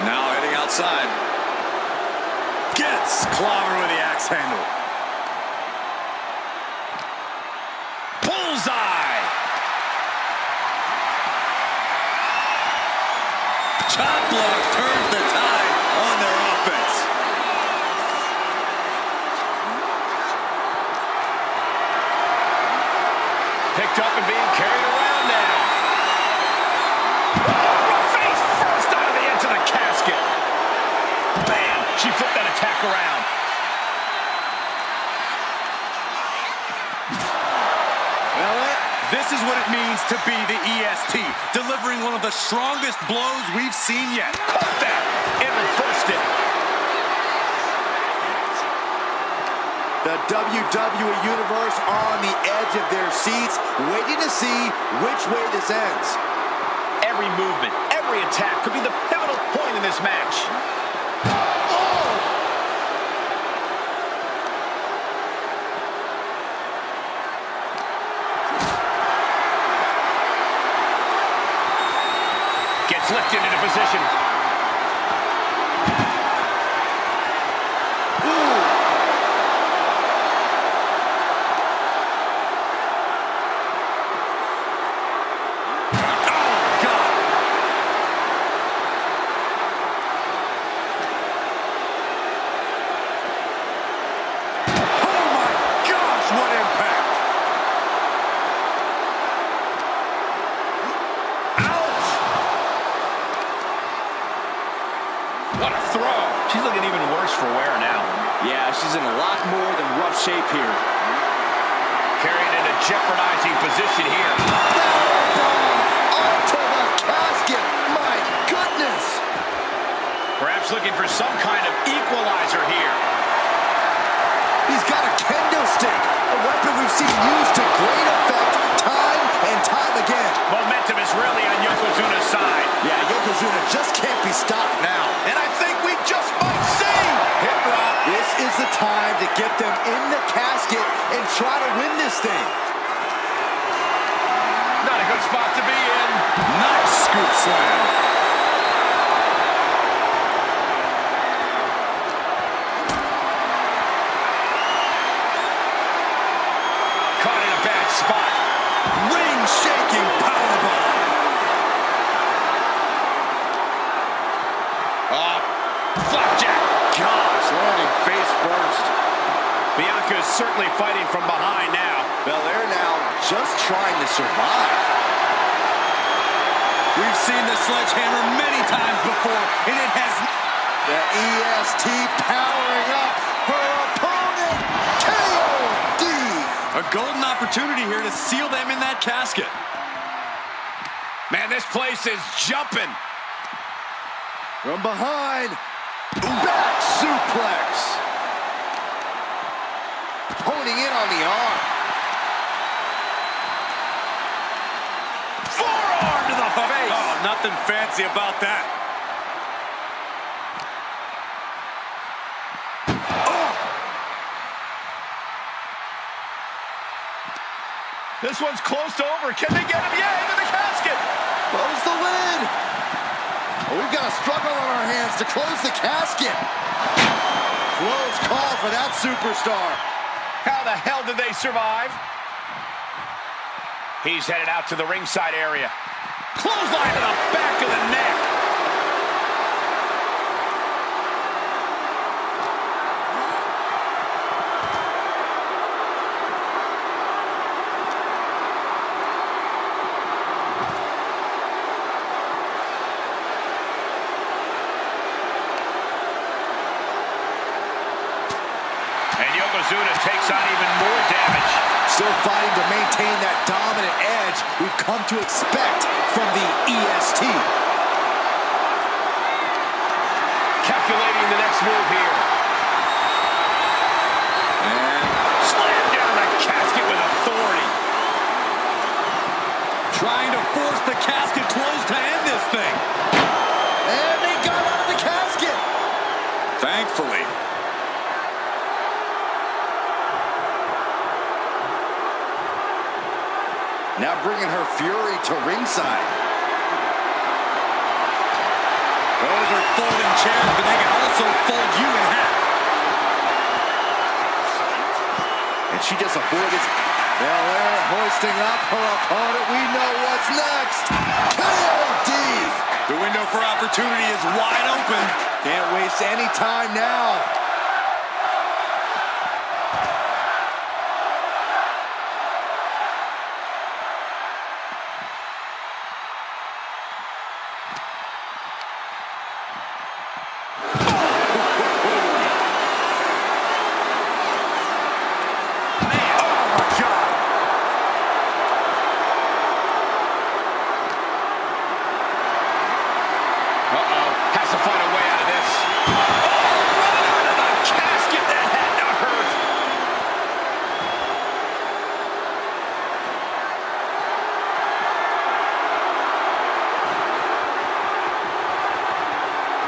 Now heading outside. Gets clobbered with the axe handle. Bullseye. Chop block turns the tide on their offense. Picked up and being carried around now. Oh, face first out of the edge of the casket. Bam! She flipped that attack around. This is what it means to be the EST, delivering one of the strongest blows we've seen yet. Caught that and reversed it. The WWE Universe are on the edge of their seats, waiting to see which way this ends. Every movement, every attack could be the pivotal point in this match. Gets lifted into position. What a throw. She's looking even worse for wear now. Yeah, she's in a lot more than rough shape here. Carried into jeopardizing position here. Onto the casket. My goodness. Perhaps looking for some kind of equalizer here. He's got a kendo stick, a weapon we've seen used to great effect time and time again. Momentum is really on Yokozuna's side. Yeah, Yokozuna just can't be stopped now. And I think we just might see hip drop. This is the time to get them in the casket and try to win this thing. Not a good spot to be in. Nice scoop slam. Caught in a bad spot. Ring-shaking powerbomb. Flapjack. Gosh, landing face first. Bianca is certainly fighting from behind now. Belair now just trying to survive. We've seen the sledgehammer many times before, and it has... The EST powering up her opponent. KOD. A golden opportunity here to seal them in that casket. Man, this place is jumping. From behind. Back suplex. Honing in on the arm. Forearm to the face. Oh, nothing fancy about that. This one's close to over. Can they get him? Yeah, into the casket. Close the lid. We've got a struggle on our hands to close the casket. Close call for that superstar. How the hell did they survive? He's headed out to the ringside area. Clothesline to the back of the neck. Yokozuna takes on even more damage. Still fighting to maintain that dominant edge we've come to expect from the EST. Calculating the next move here. And slam down the casket with authority. Trying to force the casket closed to end this thing. And they got out of the casket. Thankfully. Now bringing her fury to ringside. Those are folding chairs, but they can also fold you in half. And she just avoided. Belair hoisting up her opponent. We know what's next. KOD. The window for opportunity is wide open. Can't waste any time now. Has to find a way out of this. Oh, right into the casket. That had to hurt.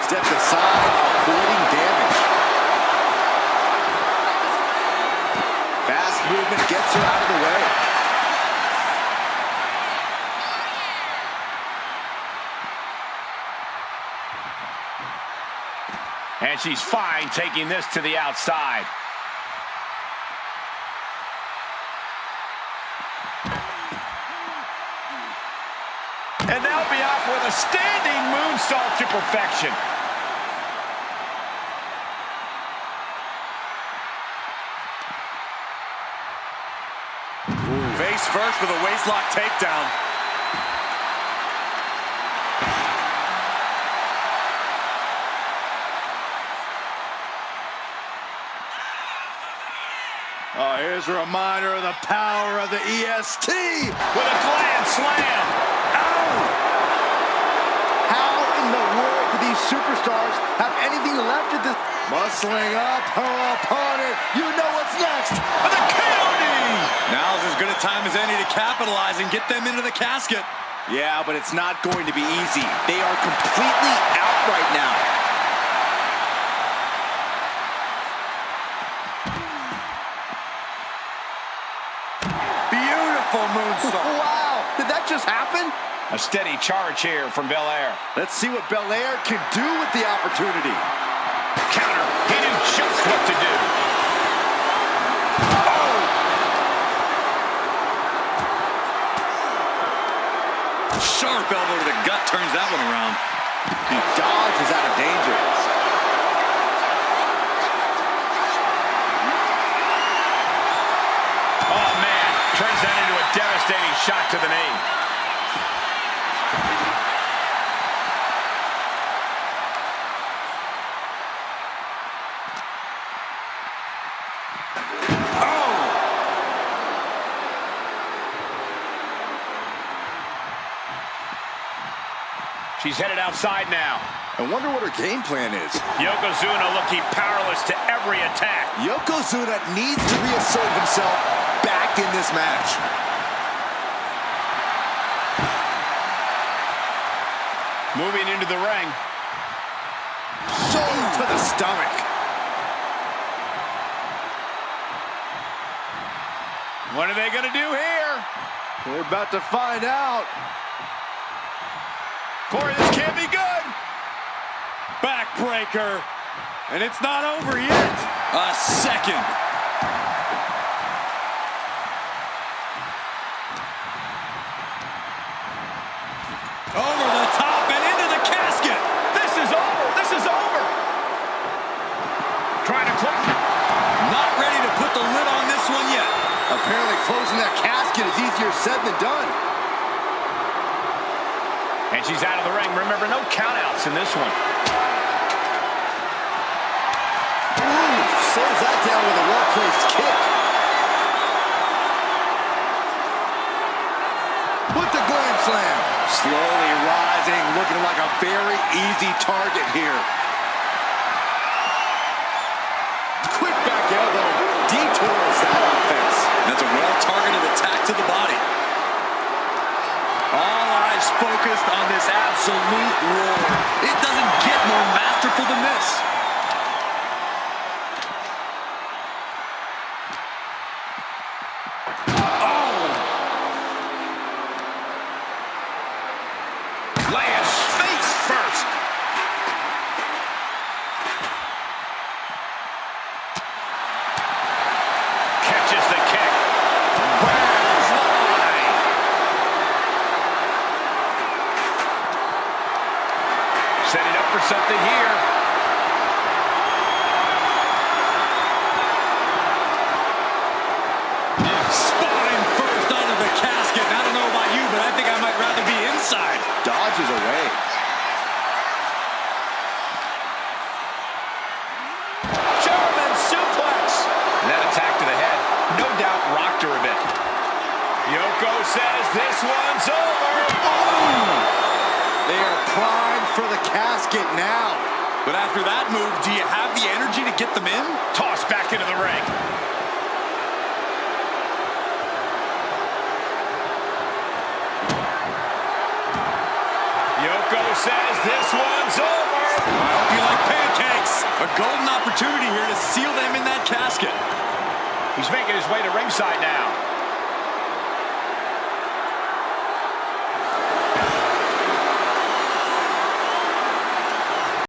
Steps aside, avoiding damage. Fast movement gets her out of the way. And she's fine taking this to the outside. And they'll be off with a standing moonsault to perfection. Face first with a waistlock takedown. Oh, here's a reminder of the power of the EST. With a gland slam. Ow! How in the world do these superstars have anything left at this? Muscling up her opponent. You know what's next. With a KOD. Now's as good a time as any to capitalize and get them into the casket. Yeah, but it's not going to be easy. They are completely out right now. Beautiful moonsault. Wow, did that just happen? A steady charge here from Belair. Let's see what Belair can do with the opportunity. Counter. He knew just what to do. Oh! Sharp elbow to the gut turns that one around. He dodges out of danger. Oh, man. Turns that into a devastating shot to the knee. She's headed outside now. I wonder what her game plan is. Yokozuna looking powerless to every attack. Yokozuna needs to reassert himself back in this match. Moving into the ring. Shoulder to the stomach. What are they going to do here? We're about to find out. Corey, this can't be good. Backbreaker. And it's not over yet. A second. Over the top and into the casket. This is over. This is over. Trying to close. Not ready to put the lid on this one yet. Apparently closing that casket is easier said than done. And she's out of the ring. Remember, no countouts in this one. Ooh, slows that down with a rope well-placed kick. With the groin slam. Slowly rising, looking like a very easy target here. Quick back elbow detours that offense. That's a well-targeted attack to the body. All eyes focused on this absolute roar. It doesn't get more masterful than this. Oh! Lands face first. Catches the kick. Browns line. Setting up for something here. Spine first out of the casket. I don't know about you, but I think I might rather be inside. Dodges away. German suplex. That attack to the head, no doubt rocked her a bit. Yoko says this one's over. They are primed for the casket now. But after that move, do you have the energy to get them in? Tossed back into the ring. Yoko says this one's over. I hope you like pancakes. A golden opportunity here to seal them in that casket. He's making his way to ringside now.